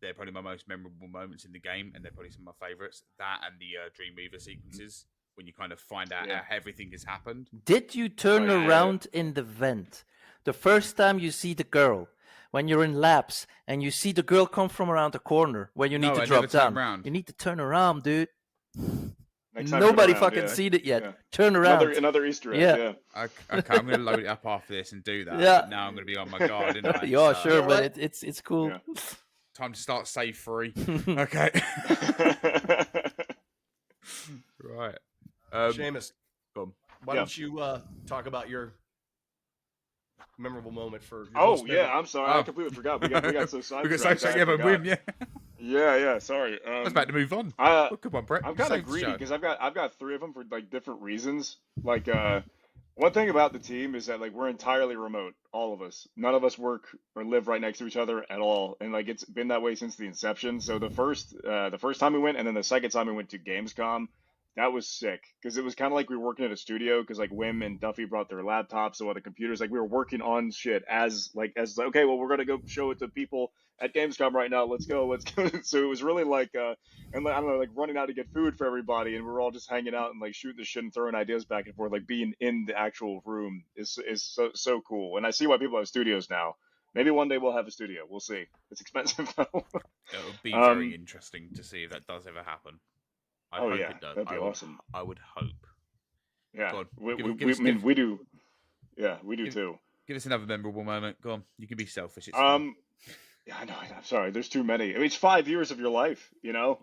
they're probably my most memorable moments in the game, and they're probably some of my favorites. That and the Dreamweaver sequences when you kind of find out Yeah. how everything has happened. Did you turn Oh, yeah. around in the vent the first time you see the girl? When you're in labs and you see the girl come from around the corner where you need No, to I drop never turned down. around. You need to turn around, dude. Next time, turn Nobody around, fucking yeah. seen it yet. Yeah. Turn around. Another Easter egg. Yeah. Yeah. Okay, I'm going to load it up after this and do that. Yeah. But now I'm going to be on my guard, isn't I? Yeah, So, sure, You know but what? it's cool. Yeah. time to start save free. Okay. Right. Seamus, Go on. why Yeah. don't you talk about your memorable moment for your Oh most yeah, memorable- I'm sorry. Oh. I completely forgot. We got so We got sidetracked. sidetracked, I yeah, but forgot. Wim, yeah. Yeah, sorry. I was about to move on. I Good one, Brett. I'm You kind of saved the greedy show. because I've got 3 of them for like different reasons. Like one thing about the team is that like we're entirely remote, all of us. None of us work or live right next to each other at all, and like it's been that way since the inception. So the first time we went, and then the second time we went to Gamescom, that was sick because it was kind of like we were working at a studio because like Wim and Duffy brought their laptops, so other computers. Like we were working on shit as okay, well we're gonna go show it to people at Gamescom right now. Let's go. So it was really like and like, I don't know, like running out to get food for everybody, and we were all just hanging out and like shooting the shit and throwing ideas back and forth. Like being in the actual room is so cool. And I see why people have studios now. Maybe one day we'll have a studio. We'll see. It's expensive though. It would be very interesting to see if that does ever happen. I Oh hope yeah, it does. that'd be awesome. I would hope. Yeah, Go on. we Give I mean us- we do. Yeah, we do give- too. Give us another memorable moment. Go on. You can be selfish. It's fine. Yeah, I know. I'm sorry. There's too many. I mean, it's 5 years of your life, you know.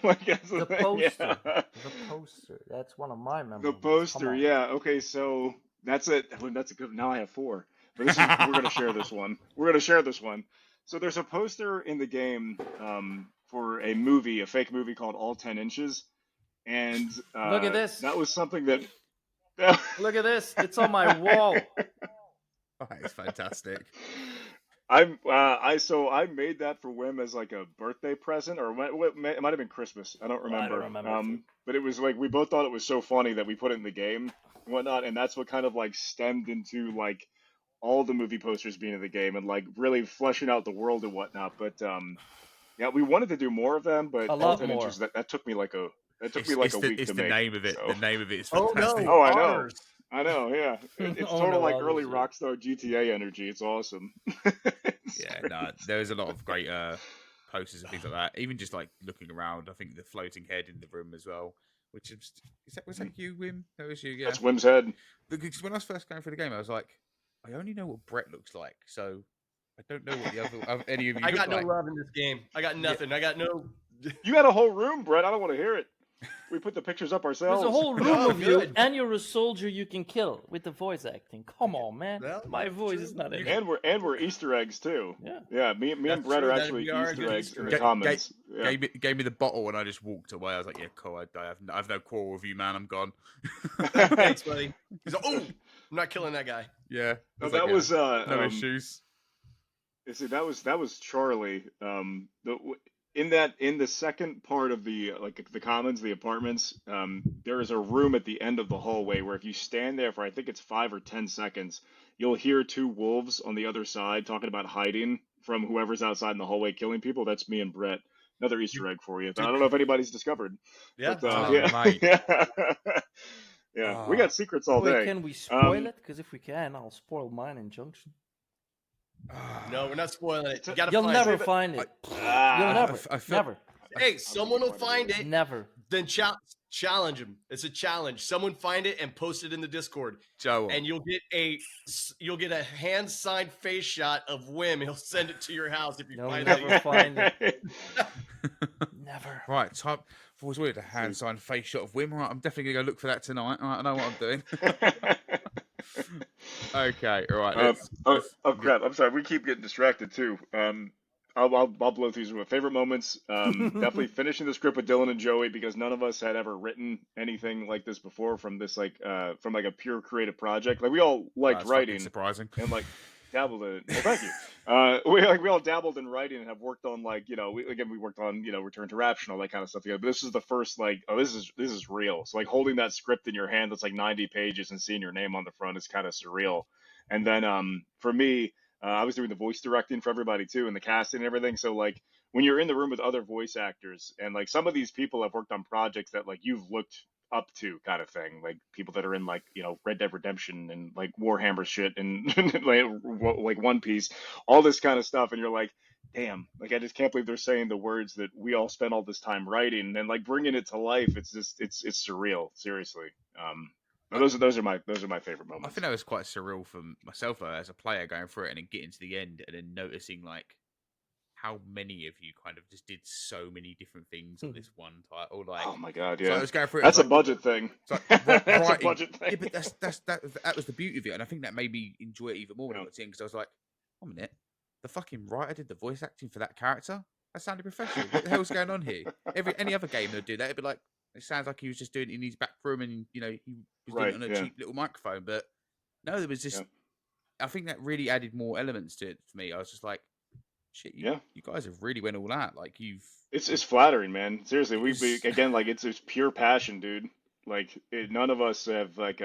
Like, that's The thing, poster. yeah. The poster. That's one of my The memories. poster, yeah. Okay, so that's it. Well, that's a good. Now I have 4, but this is we're gonna share this one. We're gonna share this one. So there's a poster in the game for a movie, a fake movie called All 10 Inches, and Look at this. that was something that. Look at this. It's on my wall. That is fantastic. I made that for Wim as like a birthday present, or it might have been Christmas. I don't remember. I don't remember. But it was like we both thought it was so funny that we put it in the game and whatnot, and that's what kind of like stemmed into like all the movie posters being in the game and like really fleshing out the world and whatnot. But yeah, we wanted to do more of them, but A all lot 10 more. inches that took me like a week It's to the make. name of it. so- The name of it is Oh fantastic. no! Oh, I know. honors. I know, yeah. It's Oh, total no, like early honors, yeah. Rockstar GTA energy. It's awesome. Yeah, no, there's a lot of great posters and things like that. Even just like looking around, I think the floating head in the room as well. Which was that you, Wim? That was you, yeah. That's Wim's head. Because when I was first going through the game, I was like, I only know what Brett looks like, so I don't know what the other any of you I look got no like. love in this game. I got nothing. I got no. You had a whole room, Brett. I don't want to hear it. We put the pictures up ourselves. There's a whole room Oh, of you, good. and you're a soldier you can kill with the voice acting. Come on, man. Well, My voice true. is not in it. And we're Easter eggs too. Yeah. Yeah, me That's and Brett true, are that actually we are a Easter good eggs Easter in egg. the comments. Yeah. Gave me the bottle, and I just walked away. I was like, "Yeah, cool. I have no quarrel with you, man. I'm gone." Thanks, buddy. He's like, oh, I'm not killing that guy. Yeah, No, I that like, was no issues. you see, that was Charlie. In the second part of the the commons, the apartments, there is a room at the end of the hallway where if you stand there for I think it's 5 or 10 seconds, you'll hear 2 wolves on the other side talking about hiding from whoever's outside in the hallway killing people. That's me and Brett. Another Easter egg for you. I don't know if anybody's discovered. Yeah. But, Oh, yeah, mate. yeah, we got secrets all Wait, day. can we spoil it? Because if we can, I'll spoil mine in Junction. No, we're not spoiling it. You gotta You'll find never it. find it. Ah, You'll never. I feel- Never. Hey, someone will find it. Never. Then challenge him. It's a challenge. Someone find it and post it in the Discord, Joe. and you'll get a hand signed face shot of Wim. He'll send it to your house if you You'll find never it. find it. Never. Right, type. If it was weird, a hand signed face shot of Wim. Right, I'm definitely gonna go look for that tonight. All right, I know what I'm doing. Okay, all right. Crap! I'm sorry. We keep getting distracted too. I'll blow through these with favorite moments. Definitely finishing the script with Dylan and Joey because none of us had ever written anything like this before from this from a pure creative project. Like we all liked That's writing, surprising, and like dabbled in it. Well, thank you. We all dabbled in writing and have worked on we worked on Return to Rapture and all that kind of stuff together. But this is the first this is real. So like holding that script in your hand that's like 90 pages and seeing your name on the front is kind of surreal. And then for me, I was doing the voice directing for everybody too and the casting and everything. So like when you're in the room with other voice actors and like some of these people have worked on projects that like you've looked up to kind of thing, like people that are in like Red Dead Redemption and like Warhammer shit and like One Piece, all this kind of stuff, and you're like, damn, like I just can't believe they're saying the words that we all spent all this time writing and like bringing it to life. It's just it's surreal, seriously. Those are my favorite moments. I think that was quite surreal for myself though, as a player going through it and then getting to the end and then noticing like how many of you kind of just did so many different things on this one title. Like, oh my god, so yeah. I was going through it, that's like, a budget thing. Like, that's a budget thing. Yeah, but that was the beauty of it, and I think that made me enjoy it even more when I got to it because I was like, "Oh, a minute, the fucking writer did the voice acting for that character. That sounded professional. What the hell's going on here?" Any other game they'd do that, it'd be like, it sounds like he was just doing it in his back room, and he was doing it on a cheap little microphone. But no, there was just, I think that really added more elements to it for me. I was just like, shit, you guys have really went all out. Like it's flattering, man. Seriously, we again, like it's pure passion, dude. Like none of us have like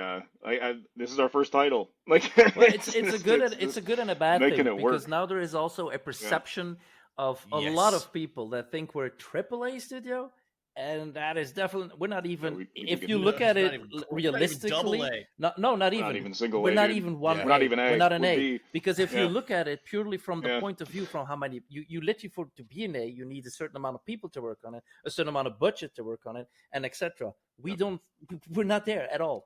this is our first title. Like well, it's a good and a bad thing because now there is also a perception of a lot of people that think we're a AAA studio. And that is definitely, we're not even, if you look at it realistically, not even single A. We're not even one A. We're not even A. We're not an A. B. Because if you look at it purely from the point of view from how many, you literally to be an A, you need a certain amount of people to work on it, a certain amount of budget to work on it, and etc. We're not there at all.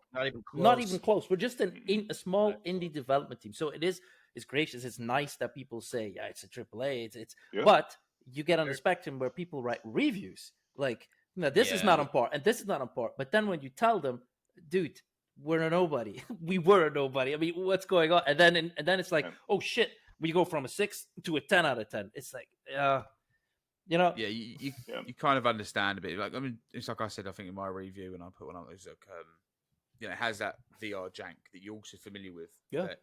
Not even close. We're just a small indie development team. So it's gracious. It's nice that people say, yeah, it's a AAA. But you get on the spectrum where people write reviews like, no, this is not on par, and this is not on par. But then when you tell them, dude, we're a nobody. We were a nobody. I mean, what's going on? And then it's like, oh shit, we go from a 6 to a 10 out of 10. It's like, you kind of understand a bit. Like, I mean, it's like I said, I think in my review, and I put one up, it's like, it has that VR jank that you're also familiar with. Yeah. That,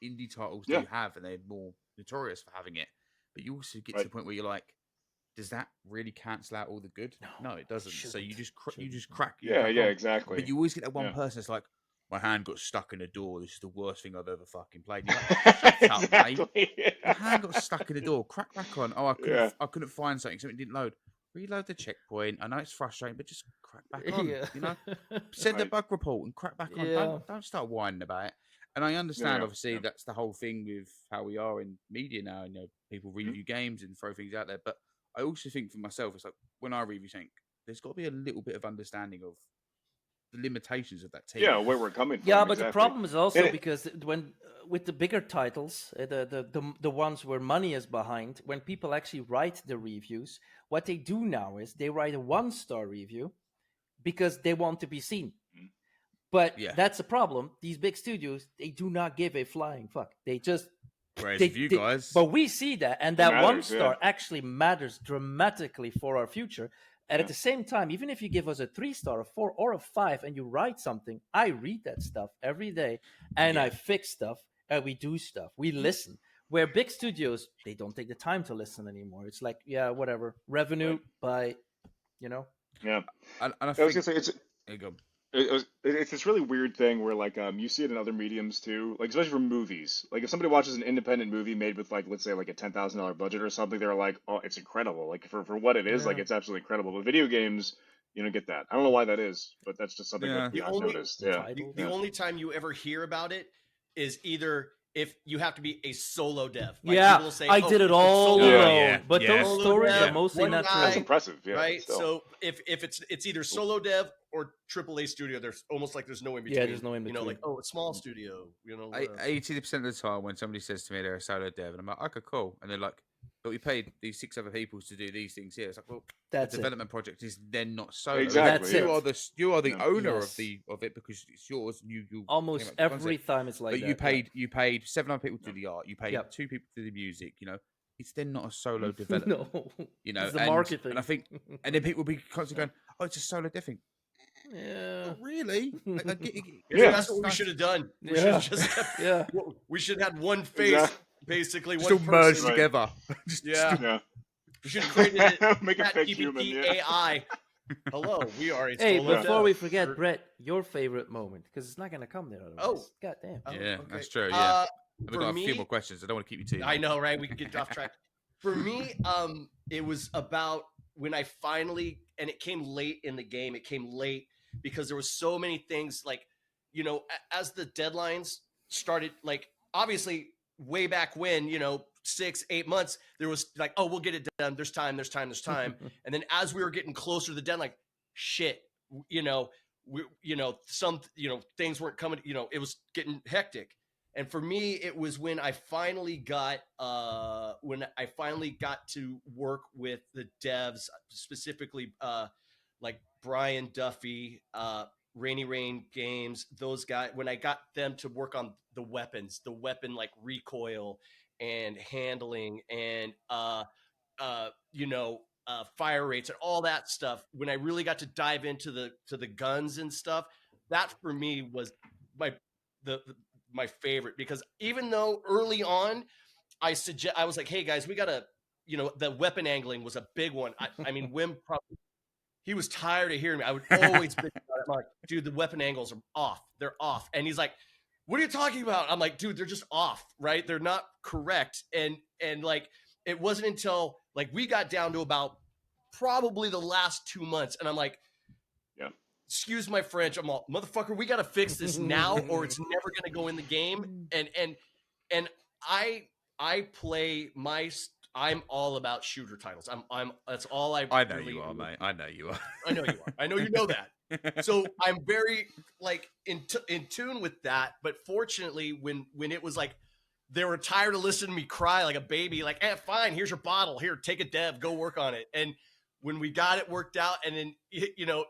indie titles do have, and they're more notorious for having it. But you also get to the point where you're like, does that really cancel out all the good? No, it doesn't. So you just crack. Exactly. But you always get that one person that's like, my hand got stuck in a door. This is the worst thing I've ever fucking played. You're like, shut up, mate. My hand got stuck in the door. Crack back on. Oh, I couldn't find something. Something didn't load. Reload the checkpoint. I know it's frustrating, but just crack back on. Send a bug report and crack back on. Don't start whining about it. And I understand, obviously, that's the whole thing with how we are in media now. People review games and throw things out there, but I also think for myself, it's like when I review something, there's got to be a little bit of understanding of the limitations of that team. Yeah, where we're coming from. Yeah, but the problem is also because when with the bigger titles, the ones where money is behind, when people actually write the reviews, what they do now is they write a 1-star review because they want to be seen. But that's a problem. These big studios, they do not give a flying fuck. They just guys. But we see that, and that matters, 1-star actually matters dramatically for our future. And at the same time, even if you give us a 3-star, a 4, or a 5, and you write something, I read that stuff every day, and I fix stuff, and we do stuff. We listen. Where big studios, they don't take the time to listen anymore. It's like, whatever, revenue by, Yeah. And I was gonna say there you go. It's this really weird thing where like you see it in other mediums too, like especially for movies. Like if somebody watches an independent movie made with like, let's say like a $10,000 budget or something, they're like, oh, it's incredible. Like for what it is, like it's absolutely incredible. But video games, you don't get that. I don't know why that is, but that's just something that I've noticed. The only time you ever hear about it is either if you have to be a solo dev. Like Yeah, people will say, I oh, did it if it's all solo- alone. Yeah, But yeah. those Solo stories dev, are mostly one not guy, That's true. impressive. Yeah. right? Still. So if it's either solo dev or AAA studio, there's almost like there's no in between. Yeah, there's no in You know, like between. a small studio. You know, whatever. 80% of the time when somebody says to me they're a solo dev, and I'm like, okay, cool, and they're like, but we paid these 6 other people to do these things here. It's like, well, That's the it. development project is then not solo. Exactly. That's it. You are the Yeah. owner Yes. of it because it's yours. And you Almost came up with the every concept. time it's like But that. you paid 7 other people to do the art. You paid Yep. 2 people to do the music. You know, it's then not a solo development. No, You know, it's the and, marketing. and I think, and then people will be constantly going, "Oh, it's a solo dev thing." Yeah. Oh, really? Yeah. That's what we should have done. We should Yeah. have just kept, Yeah. we should have had one face, Exactly. basically just one all merged person. Right. together. Yeah. Yeah. We should have created it. Make a fake ChatGPT human. Yeah. AI. Hello, we are a Hey, solo before dev. we forget, Brett, your favorite moment, because it's not gonna come there otherwise. Oh. God damn. Oh, Yeah, okay. that's true. Yeah, I've For got a me, few more questions. I don't want to keep you too long. I know, right? We could get off track. For me, it was about when I finally, and it came late in the game. It came late because there was so many things like, you know, as the deadlines started, like obviously way back when, you know, 6-8 months, there was like, oh, we'll get it done. There's time. And then as we were getting closer to the deadline, like, shit, you know, some, things weren't coming, it was getting hectic. And for me, it was when I finally got to work with the devs, specifically like Brian Duffy, Rainy Rain Games, those guys. When I got them to work on the weapon like recoil and handling and fire rates and all that stuff. When I really got to dive into the guns and stuff, that for me was my favorite, because even though early on I was like, hey guys, we gotta, the weapon angling was a big one. I mean, Wim probably, he was tired of hearing me. I would always bitch about it. I'm like, dude, the weapon angles are off. They're off. And he's like, what are you talking about? I'm like, dude, they're just off, right? They're not correct. And like, it wasn't until like we got down to about probably the last 2 months, and I'm like, Yeah. excuse my French, I'm all, motherfucker, we got to fix this now or it's never going to go in the game. And I play I'm all about shooter titles. That's all I I know really you are, do. mate. I know you are. I know you are. I know you know that. So I'm very like in tune with that. But fortunately, when it was like they were tired of listening to me cry like a baby, like, fine, here's your bottle. Here, take a dev, go work on it. And when we got it worked out, and then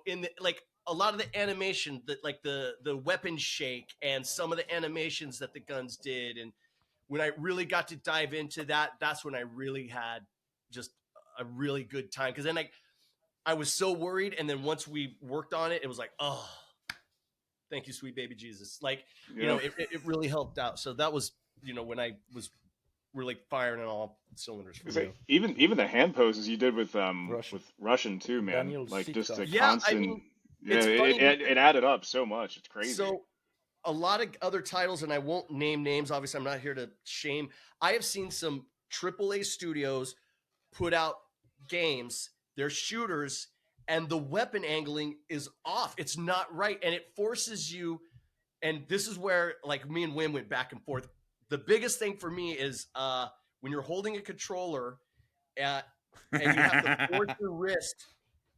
in the, like a lot of the animation that like the weapon shake and some of the animations that the guns did, and when I really got to dive into that, that's when I really had just a really good time. Because then I was so worried, and then once we worked on it, it was like, oh, thank you, sweet baby Jesus. Like, it really helped out. So that was, when I was really firing on all cylinders for me. Even the hand poses you did with Russian. with Russian too, man. Daniel Like just a Sitkov. Yeah, constant. I mean, yeah, it's funny it added up so much. It's crazy. So a lot of other titles, and I won't name names. Obviously, I'm not here to shame. I have seen some AAA studios put out games, they're shooters, and the weapon angling is off. It's not right. And it forces you, and this is where like me and Wim went back and forth. The biggest thing for me is when you're holding a controller and you have to force your wrist.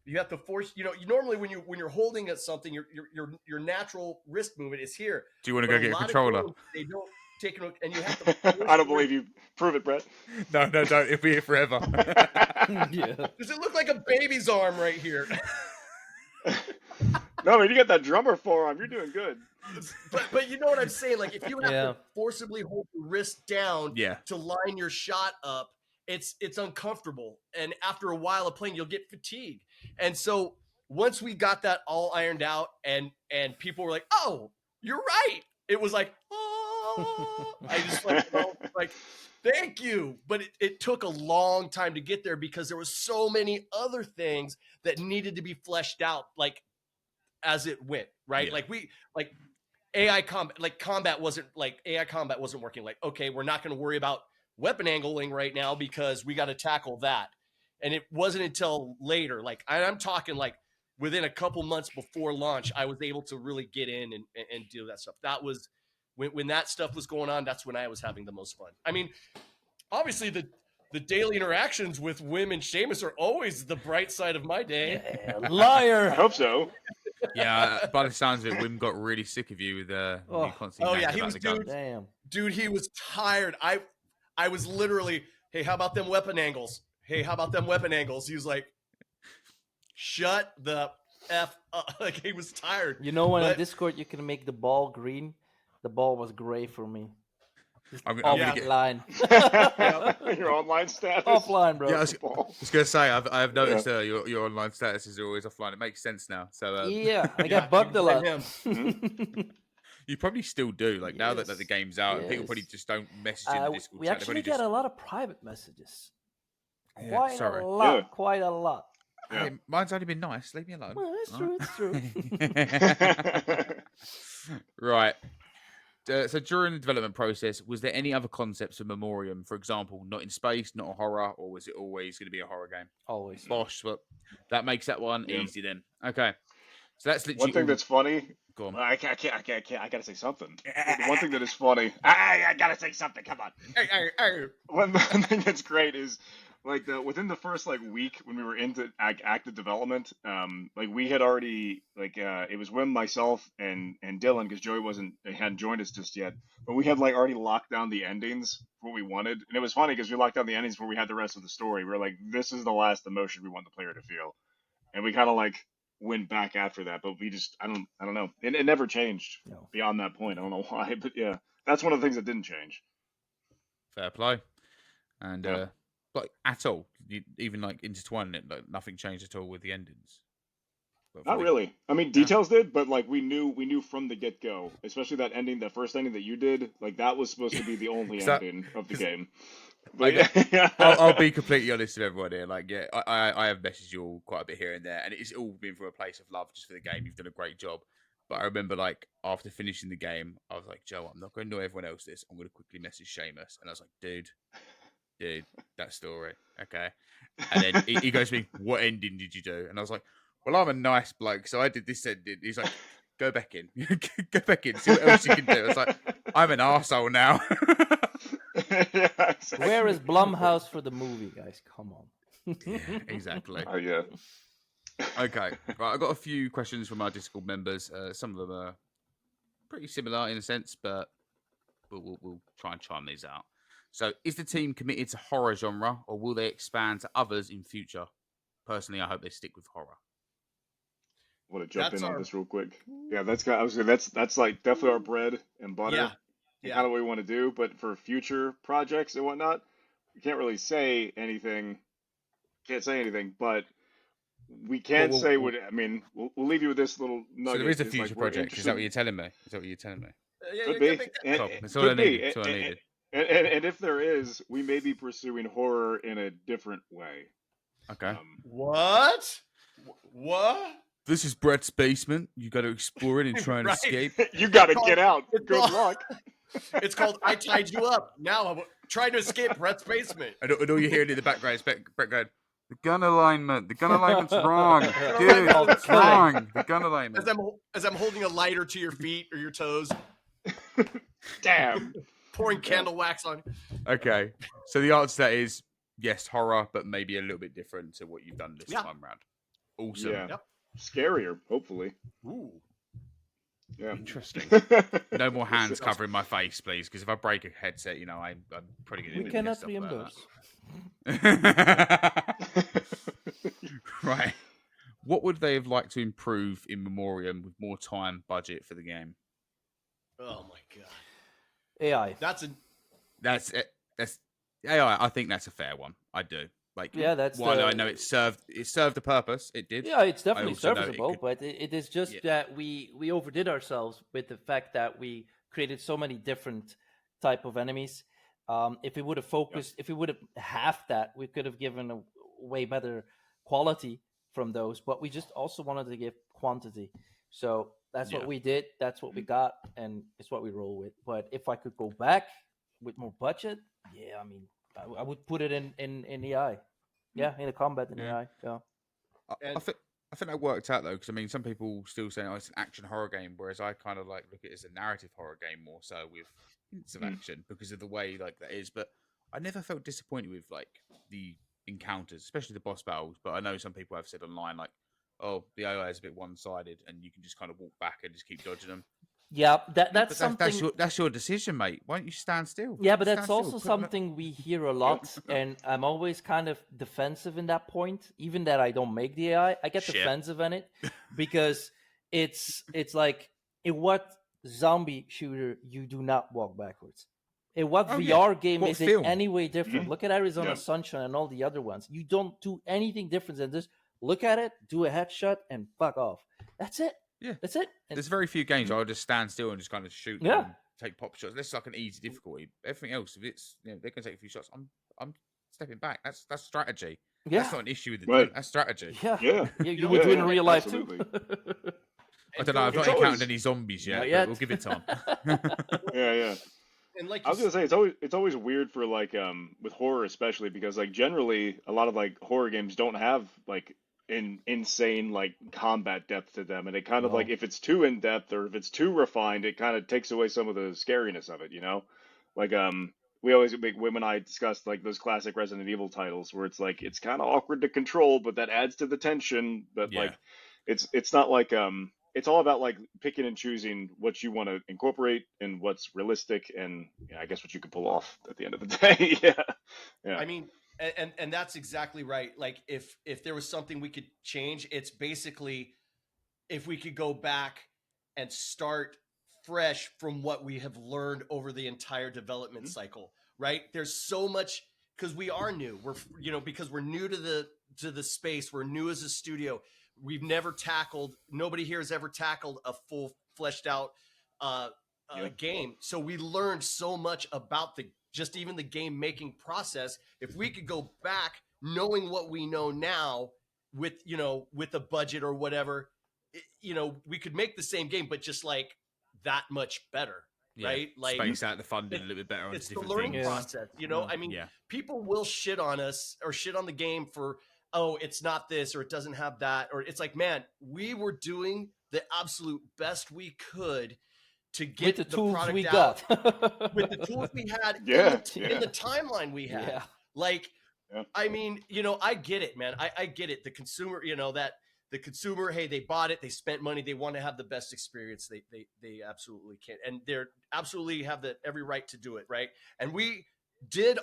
You have to force, you normally when you're holding at something, your natural wrist movement is here. Do you want to But go get a lot of controller? games, they don't take it, and you have to. Force I don't your believe wrist. you. Prove it, Brett. No, don't. It'll be here forever. Yeah. Does it look like a baby's arm right here? No, man, you got that drummer forearm. You're doing good. But you know what I'm saying? Like if you have Yeah. to forcibly hold your wrist down Yeah. to line your shot up, it's uncomfortable. And after a while of playing, you'll get fatigued. And so once we got that all ironed out and people were like, oh, you're right. It was like, oh, I just like, thank you. But it took a long time to get there because there was so many other things that needed to be fleshed out, like as it went, right? Yeah. AI combat wasn't working. Like, okay, we're not going to worry about weapon angling right now because we got to tackle that. And it wasn't until later, like I'm talking like within a couple months before launch, I was able to really get in and do that stuff. That was when that stuff was going on, that's when I was having the most fun. I mean, obviously the daily interactions with Wim and Seamus are always the bright side of my day. I Liar. hope so. Yeah, by the sounds of it, Wim got really sick of you with you constantly nagging he about was the guns. Damn. Dude, he was tired. I was literally, hey, how about them weapon angles? Hey, how about them weapon angles? He was like, shut the F up. Like, he was tired. You know when on But- Discord you can make the ball green? The ball was gray for me. Just I'm gonna get- offline. Your online status. Offline, bro. Yeah, I was gonna say I've noticed your online status is always offline. It makes sense now. So Yeah, I Yeah, got bugged a you lot. blame you probably still do. Like now that the Yes, game's out, people yes. probably just don't message in the Discord We chat. They actually probably get just a lot of private messages. Yeah, Quite sorry. a lot. Yeah. Quite a lot. Hey, mine's only been nice. Leave me alone. Well, it's Alright? true. It's true. Right. So during the development process, was there any other concepts of Memorium? For example, not in space, not a horror, or was it always going to be a horror game? Always. Bosh, well, that makes that one Yeah. easy then. Okay. So that's literally One thing all- that's funny. Go on. I gotta say something. One thing that is funny. I gotta say something. Come on. Hey. One thing that's great is like within the first like week when we were into active development, like we had already like it was Wim, myself, and Dylan, because Joey hadn't joined us just yet, but we had like already locked down the endings for what we wanted, and it was funny because we locked down the endings where we had the rest of the story. We were like, this is the last emotion we want the player to feel, and we kind of like went back after that, but we just I don't know, it never changed No. beyond that point. I don't know why, but yeah, that's one of the things that didn't change. Fair play. And Yeah. like at all, even like intertwining it, like nothing changed at all with the endings. But Not for the- really. I mean, details did, but like we knew from the get go, especially that ending, that first ending that you did, like that was supposed to be the only So- ending of the game. I But yeah, I'll be completely honest with everyone here. Like, yeah, I have messaged you all quite a bit here and there, and it's all been from a place of love just for the game. You've done a great job. But I remember, like, after finishing the game, I was like, Joe, I'm not going to annoy everyone else this. I'm going to quickly message Seamus. And I was like, dude, that story. Okay. And then he goes to me, what ending did you do? And I was like, well, I'm a nice bloke, so I did this ending. He's like, go back in. Go back in. See what else you can do. I was like, I'm an arsehole now. yeah, exactly. Where is Blumhouse for the movie, guys? Come on. Yeah, exactly. Oh yeah. Okay, right. I've got a few questions from our Discord members. Some of them are pretty similar in a sense, but we'll try and chime these out. So, is the team committed to horror genre, or will they expand to others in future? Personally, I hope they stick with horror. Want to jump That's in on our- this real quick? Yeah, that's like definitely our bread and butter. Yeah. Kind of what we want to do. But for future projects and whatnot, we can't really say anything. Can't say anything, but we can Well, say well- what I mean. We'll leave you with this little nugget. So there is a It's future like we're project. Is that what you're interested- telling me? Is that what you're telling me? Could be. And- Cool. and- That's all I could be. needed. That's all I needed. And if there is, we may be pursuing horror in a different way. Okay. What? What? This is Brett's basement. You got to explore it and try and Right. escape. You got to called- get out. it's Good called- luck. It's called I Tied You Up. Now I'm trying to escape Brett's basement. And all you're hearing in the background is Brett going, the gun alignment. The gun alignment's wrong. Dude, Oh, it's killing. wrong. The gun alignment. As I'm holding a lighter to your feet or your toes, Damn. pouring candle wax on. Okay. So the answer to that is yes, horror, but maybe a little bit different to what you've done this Yeah. time round. Awesome. Yeah. Yep. Scarier, hopefully. Ooh. Yeah. Interesting. No more hands covering my face, please, because if I break a headset, I'm probably going to We cannot reimburse. Right. What would they have liked to improve in Memorium with more time, budget for the game? Oh my god. AI. That's a That's it. That's AI. I think that's a fair one. I do. Like, Yeah, that's while the- I know it served a purpose. It did. Yeah, it's definitely also know it serviceable, could- but it is just Yeah. that we overdid ourselves with the fact that we created so many different type of enemies. If we would have focused, if we would have halved that, we could have given a way better quality from those. But we just also wanted to give quantity, so that's Yeah. what we did. That's what we got, and it's what we roll with. But if I could go back with more budget, yeah, I mean, I would put it in AI. Yeah, in the combat in Yeah. AI. Yeah. I And- think I think that worked out though, because I mean, some people still say, "Oh, it's an action horror game," whereas I kind of like look at it as a narrative horror game more so with hints of action because of the way like that is. But I never felt disappointed with like the encounters, especially the boss battles. But I know some people have said online like, "Oh, the AI is a bit one-sided, and you can just kind of walk back and just keep dodging them." Yeah, that's But something. that's your decision, mate. Why don't you stand still? Yeah, but Stand that's still, also put them up- something we hear a lot, and I'm always kind of defensive in that point. Even that I don't make the AI, I get Shit. defensive in it because it's like in what zombie shooter you do not walk backwards. In what Oh, VR yeah. game What is film? it any way different? Mhm. Look at Arizona Yeah. Sunshine and all the other ones. You don't do anything different than this. Look at it, do a headshot, and fuck off. That's it. Yeah. That's it. And There's very few games where I'll just stand still and just kind of shoot Yeah. and take pop shots. That's like an easy difficulty. Everything else, if it's they can take a few shots, I'm stepping back. That's strategy. yeah, That's not an issue with the Right. That's strategy. yeah, Yeah. You would do it in real life absolutely. too. I don't know. I've not It's encountered always- any zombies yet, Not but yet. we'll give it time. Yeah. And like I was gonna say it's always weird for like with horror especially because like generally a lot of like horror games don't have like insane like combat depth to them, and it kind of like No. if it's too in depth or if it's too refined, it kind of takes away some of the scariness of it, you know? Like we always like Wim and I discussed like those classic Resident Evil titles where it's like it's kind of awkward to control, but that adds to the tension. But Yeah. like it's not like it's all about like picking and choosing what you want to incorporate and what's realistic and I guess what you can pull off at the end of the day. Yeah. I mean, and that's exactly right. Like if there was something we could change, it's basically if we could go back and start fresh from what we have learned over the entire development cycle, right? There's so much because we are new. We're because we're new to the space. We're new as a studio. We've never tackled. Nobody here has ever tackled a full fleshed out game. So we learned so much about just even the game making process. If we could go back knowing what we know now with a budget or whatever, we could make the same game, but just like that much better, Yeah. right? Like Space out the funding a little bit better on it's the different learning things. process, I mean, Yeah. people will shit on us or shit on the game for, oh, it's not this or it doesn't have that, or it's like, man, we were doing the absolute best we could to get With the tools product we out got. with the tools we had Yeah, in the timeline we had. Yeah. Like, Yeah. I mean, I get it, man. I get it. The consumer, that the consumer, hey, they bought it, they spent money, they want to have the best experience. They absolutely can, and they're absolutely have every right to do it, right? And we did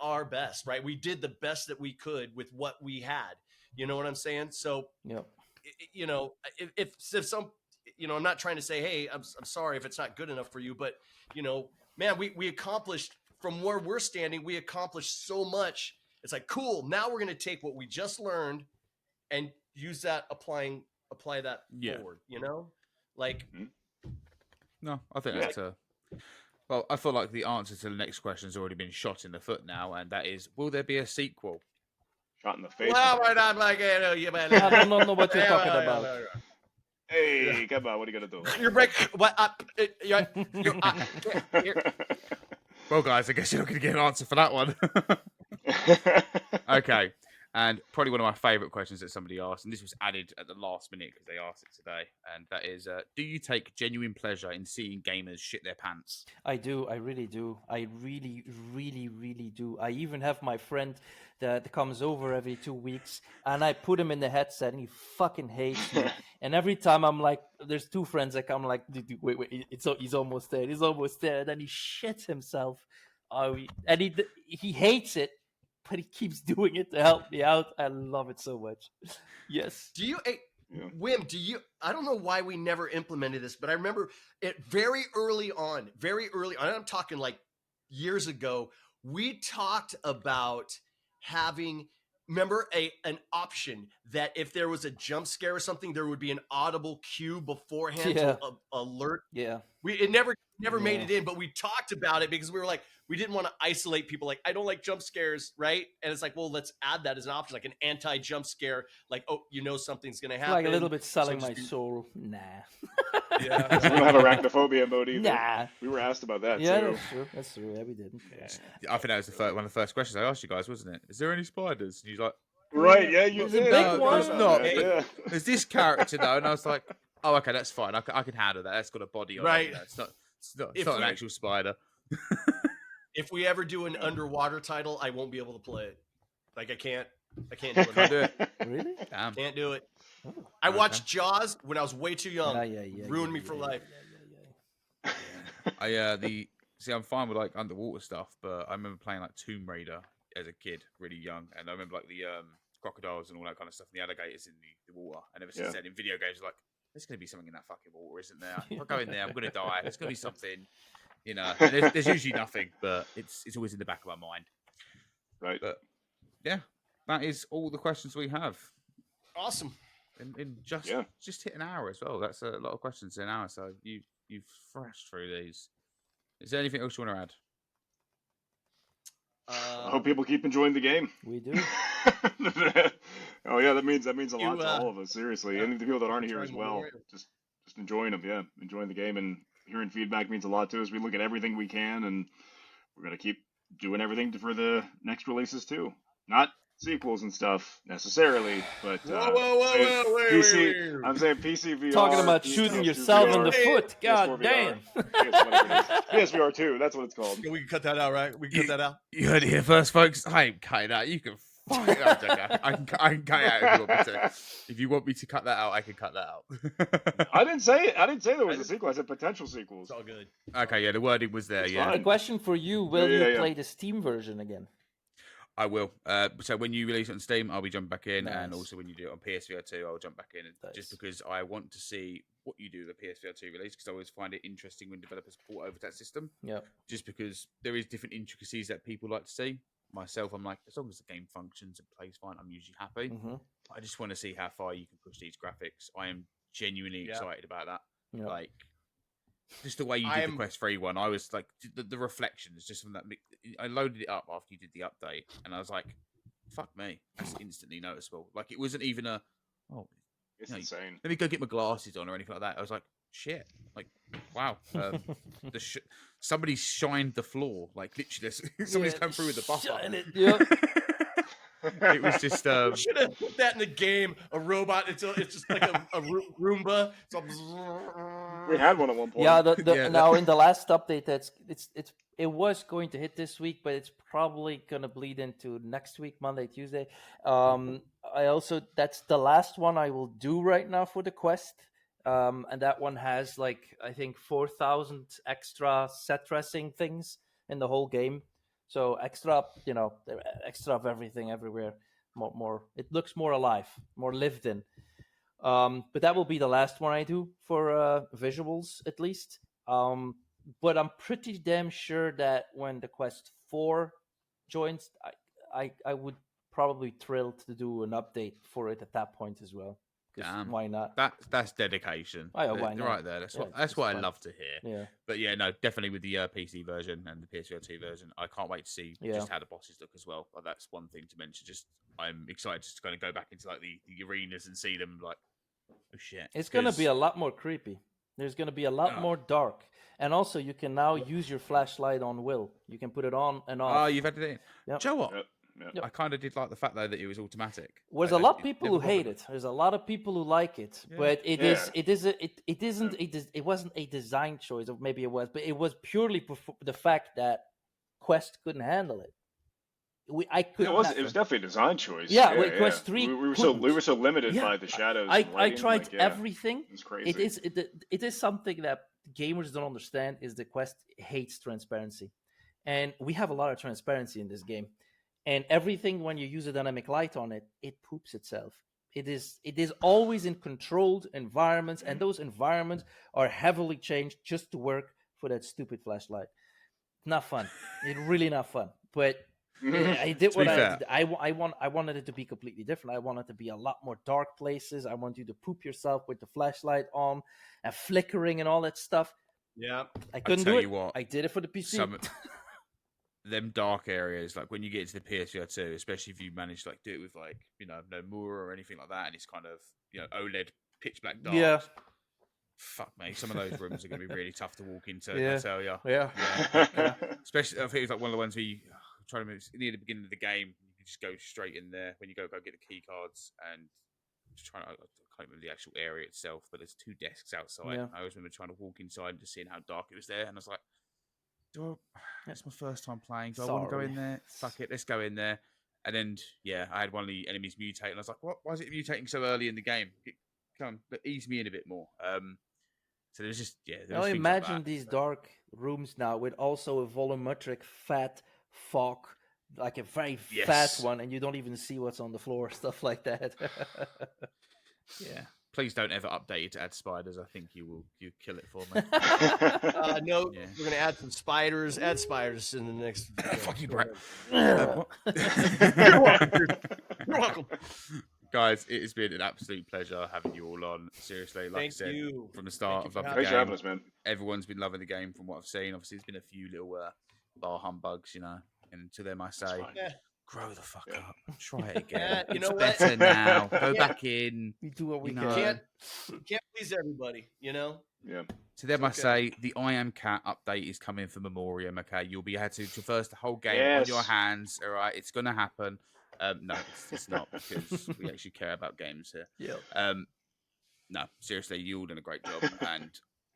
our best, right? We did the best that we could with what we had. You know what I'm saying? So, Yep. if some, I'm not trying to say, hey, I'm sorry if it's not good enough for you, but man, we accomplished from where we're standing. We accomplished so much. It's like, cool. Now we're going to take what we just learned and use that, apply that forward, like, No, I think Yeah. that's well, I feel like the answer to the next question has already been shot in the foot now, and that is, will there be a sequel? Shot in the face. well, we're not like, you man. I don't know what you're talking about. Hey, come on, what are you gonna do? You're break. What? You're, Well, guys, I guess you're not going to get an answer for that one. Okay. And probably one of my favourite questions that somebody asked, and this was added at the last minute because they asked it today, and that is, do you take genuine pleasure in seeing gamers shit their pants? I do. I really do. I really, really, really do. I even have my friend that comes over every 2 weeks, and I put him in the headset, and he fucking hates me. And every time I'm like, there's two friends that come like, wait, he's almost there. He's almost there. And then he shits himself. And he hates it, but he keeps doing it to help me out. I love it so much. Yes. Do you, Yeah. Wim? I don't know why we never implemented this, but I remember it very early on. I'm talking like years ago. We talked about having. Remember an option that if there was a jump scare or something, there would be an audible cue beforehand Yeah. to alert. Yeah. It never made Yeah. it in, but we talked about it because we were like, we didn't want to isolate people. Like, I don't like jump scares, right? And it's like, well, let's add that as an option, like an anti-jump scare. Like, oh, something's gonna happen. Like a little bit selling so my just soul. Nah. Yeah. We don't have arachnophobia mode either. Nah. We were asked about that Yeah, too. that's true. That's true. Yeah, we didn't. I think that was one of the first questions I asked you guys, wasn't it? Is there any spiders? And you're like, Right? Yeah, you There's a did. big I one. forgot There's about not, that, but yeah. there's this character though, and I was like, oh, okay, that's fine. I can handle that. That's got a body on Right. it. It's not. It's If not an we- actual spider. If we ever do an underwater title, I won't be able to play it. Like I can't do it. Can't do it. Really? Damn. Can't do it. Oh. I Okay. watched Jaws when I was way too young. Yeah. Ruined me for life. See, I'm fine with like underwater stuff, but I remember playing like Tomb Raider as a kid, really young, and I remember like the crocodiles and all that kind of stuff, and the alligators in the water. And ever since Yeah. then, in video games, like there's going to be something in that fucking water, isn't there? If I go in there, I'm going to die. There's going to be something, you know. And there's usually nothing, but it's always in the back of my mind. Right. But yeah, that is all the questions we have. Awesome. In just hit an hour as well. That's a lot of questions in an hour. So you've thrashed through these. Is there anything else you want to add? I hope people keep enjoying the game. We do. Oh yeah, that means a lot You, to all of us. Seriously, and the people that aren't here try as well, MEMOREUM. just enjoying them. Yeah, enjoying the game and hearing feedback means a lot to us. We look at everything we can, and we're gonna keep doing everything for the next releases too. Not sequels and stuff necessarily, but Whoa, wait. I'm saying PCVR. Talking about PS2 shooting VR, yourself in the foot. God PS4 VR, damn. PSVR 2. That's what it's called. We can cut that out, right? We can cut that out. You heard it here first, folks. I ain't cutting that. You can fuck it up, Jagger. I can cut it out if you want me to. If you want me to cut that out, I can cut that out. I didn't say there was a sequel. I said potential sequels. It's all good. Okay, yeah, the wording was there. It's Yeah, fine. A question for you: will Yeah, you yeah. play the Steam version again? I will. So when you release it on Steam, I'll be jumping back in, and Nice. also when you do it on PSVR 2, I'll jump back in, Nice. just because I want to see what you do with the PSVR 2 release, because I always find it interesting when developers port over to that system. Yeah. Just because there is different intricacies that people like to see. Myself, I'm like, as long as the game functions and plays fine, I'm usually happy. Mm-hmm. I just want to see how far you can push these graphics. I am genuinely excited about that. Yeah. Like, just the way you did the Quest 3 one, I was like, the reflections just from that. I loaded it up after you did the update, and I was like, fuck me, that's instantly noticeable. Like, it wasn't even It's No, insane. let me go get my glasses on or anything like that. I was like, shit, like, wow. Somebody shined the floor, like literally. Somebody's come through with the buffer. Shine it. Yep. It was just Should have put that in the game. A robot. It's just like a Roomba. It's all We had one at one point. Yeah, now in the last update, it was going to hit this week, but it's probably gonna bleed into next week, Monday, Tuesday. That's the last one I will do right now for the Quest, and that one has like I think 4,000 extra set dressing things in the whole game. So extra of everything everywhere. More. It looks more alive, more lived in. But that will be the last one I do for visuals, at least. But I'm pretty damn sure that when the Quest 4 joins, I would probably thrilled to do an update for it at that point as well. Damn. Why not? That's dedication. Oh, yeah, why not? Right there. That's Yeah, that's what I fun. love to hear. Yeah. But yeah, no, definitely with the PC version and the PSVR 2 version, I can't wait to see just how the bosses look as well. Like, that's one thing to mention. Just I'm excited just to kind of go back into like the arenas and see them like, oh shit. It's going to be a lot more creepy. There's going to be a lot more dark. And also, you can now use your flashlight on will. You can put it on and off. Oh, you've had it in. Yep. Do you know what? Yep. I kind of did like the fact though that it was automatic. There's a lot of people who hate it. There's a lot of people who like it, but it wasn't a design choice, or maybe it was, but it was purely the fact that Quest couldn't handle it. It was definitely a design choice. Yeah, Quest 3 we were so limited by the shadows. I and lighting, tried everything. It's crazy. It is something that gamers don't understand. Is the Quest hates transparency, and we have a lot of transparency in this game. And everything, when you use a dynamic light on it, it poops itself. It is always in controlled environments, and those environments are heavily changed just to work for that stupid flashlight. Not fun. It's really not fun. But I did what I did. I wanted it to be completely different. I wanted to be a lot more dark places. I want you to poop yourself with the flashlight on and flickering and all that stuff. Yeah, I couldn't do it. I did it for the PC. Them dark areas, like when you get into the PSVR 2, especially if you manage to like do it with like no mirror or anything like that, and it's kind of OLED pitch black dark. Yeah. Fuck me, some of those rooms are going to be really tough to walk into. Yeah. I tell you. Yeah. Especially, I think it's like one of the ones where you try to move near the beginning of the game. You you just go straight in there when you go get the key cards and just trying to. I can't remember the actual area itself, but there's 2 desks outside. Yeah. I always remember trying to walk inside and just seeing how dark it was there, and I was like, "It's my first time playing. Do I want to go in there? Fuck it, let's go in there." And then I had one of the enemies mutate, and I was like, "What? Why is it mutating so early in the game? Come, ease me in a bit more." So there's just Now imagine these dark rooms now with also a volumetric fat fog, like a very fat one, and you don't even see what's on the floor, stuff like that. Yeah. Please don't ever update it to add spiders. I think you kill it for me. No, we're gonna add some spiders. Add spiders in the next. Fuck you, Bret. You're welcome. Guys, it has been an absolute pleasure having you all on. Seriously, like I said from the start, I've loved the Thanks for having game. us, man. Everyone's been loving the game from what I've seen. Obviously, there's been a few little bar humbugs, and to them I say, grow the fuck up. Try it again. You know It's what? better now. Go back in. We do what we Can't please everybody, Yeah. To them, I say the I Am Cat update is coming for Memorium. Okay, you'll be able to traverse the whole game on your hands. All right, it's gonna happen. No, it's not, because we actually care about games here. Yeah. No, seriously, you all done a great job, and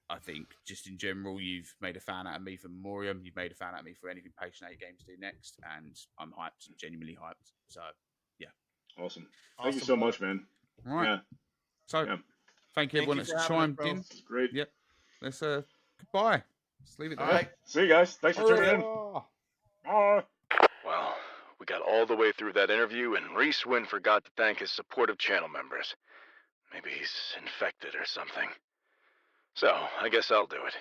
I think just in general, you've made a fan out of me for Memorium. You've made a fan out of me for anything Patient 8 Games do next, and I'm hyped, genuinely hyped. So, yeah. Awesome. Thank you so much, man. All right. Yeah. So, thank you everyone that's chimed in. It's great. Yep. Let's goodbye. Let's leave it there. All right. See you guys. Thanks for tuning in. Bye. Well, we got all the way through that interview, and Reece Wim forgot to thank his supportive channel members. Maybe he's infected or something. So, I guess I'll do it.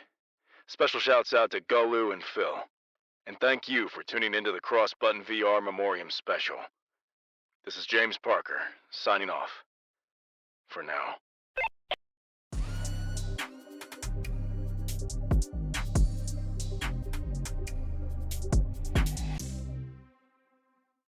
Special shouts out to Gulu and Phil. And thank you for tuning into the CrossButton VR Memorium special. This is James Parker, signing off. For now.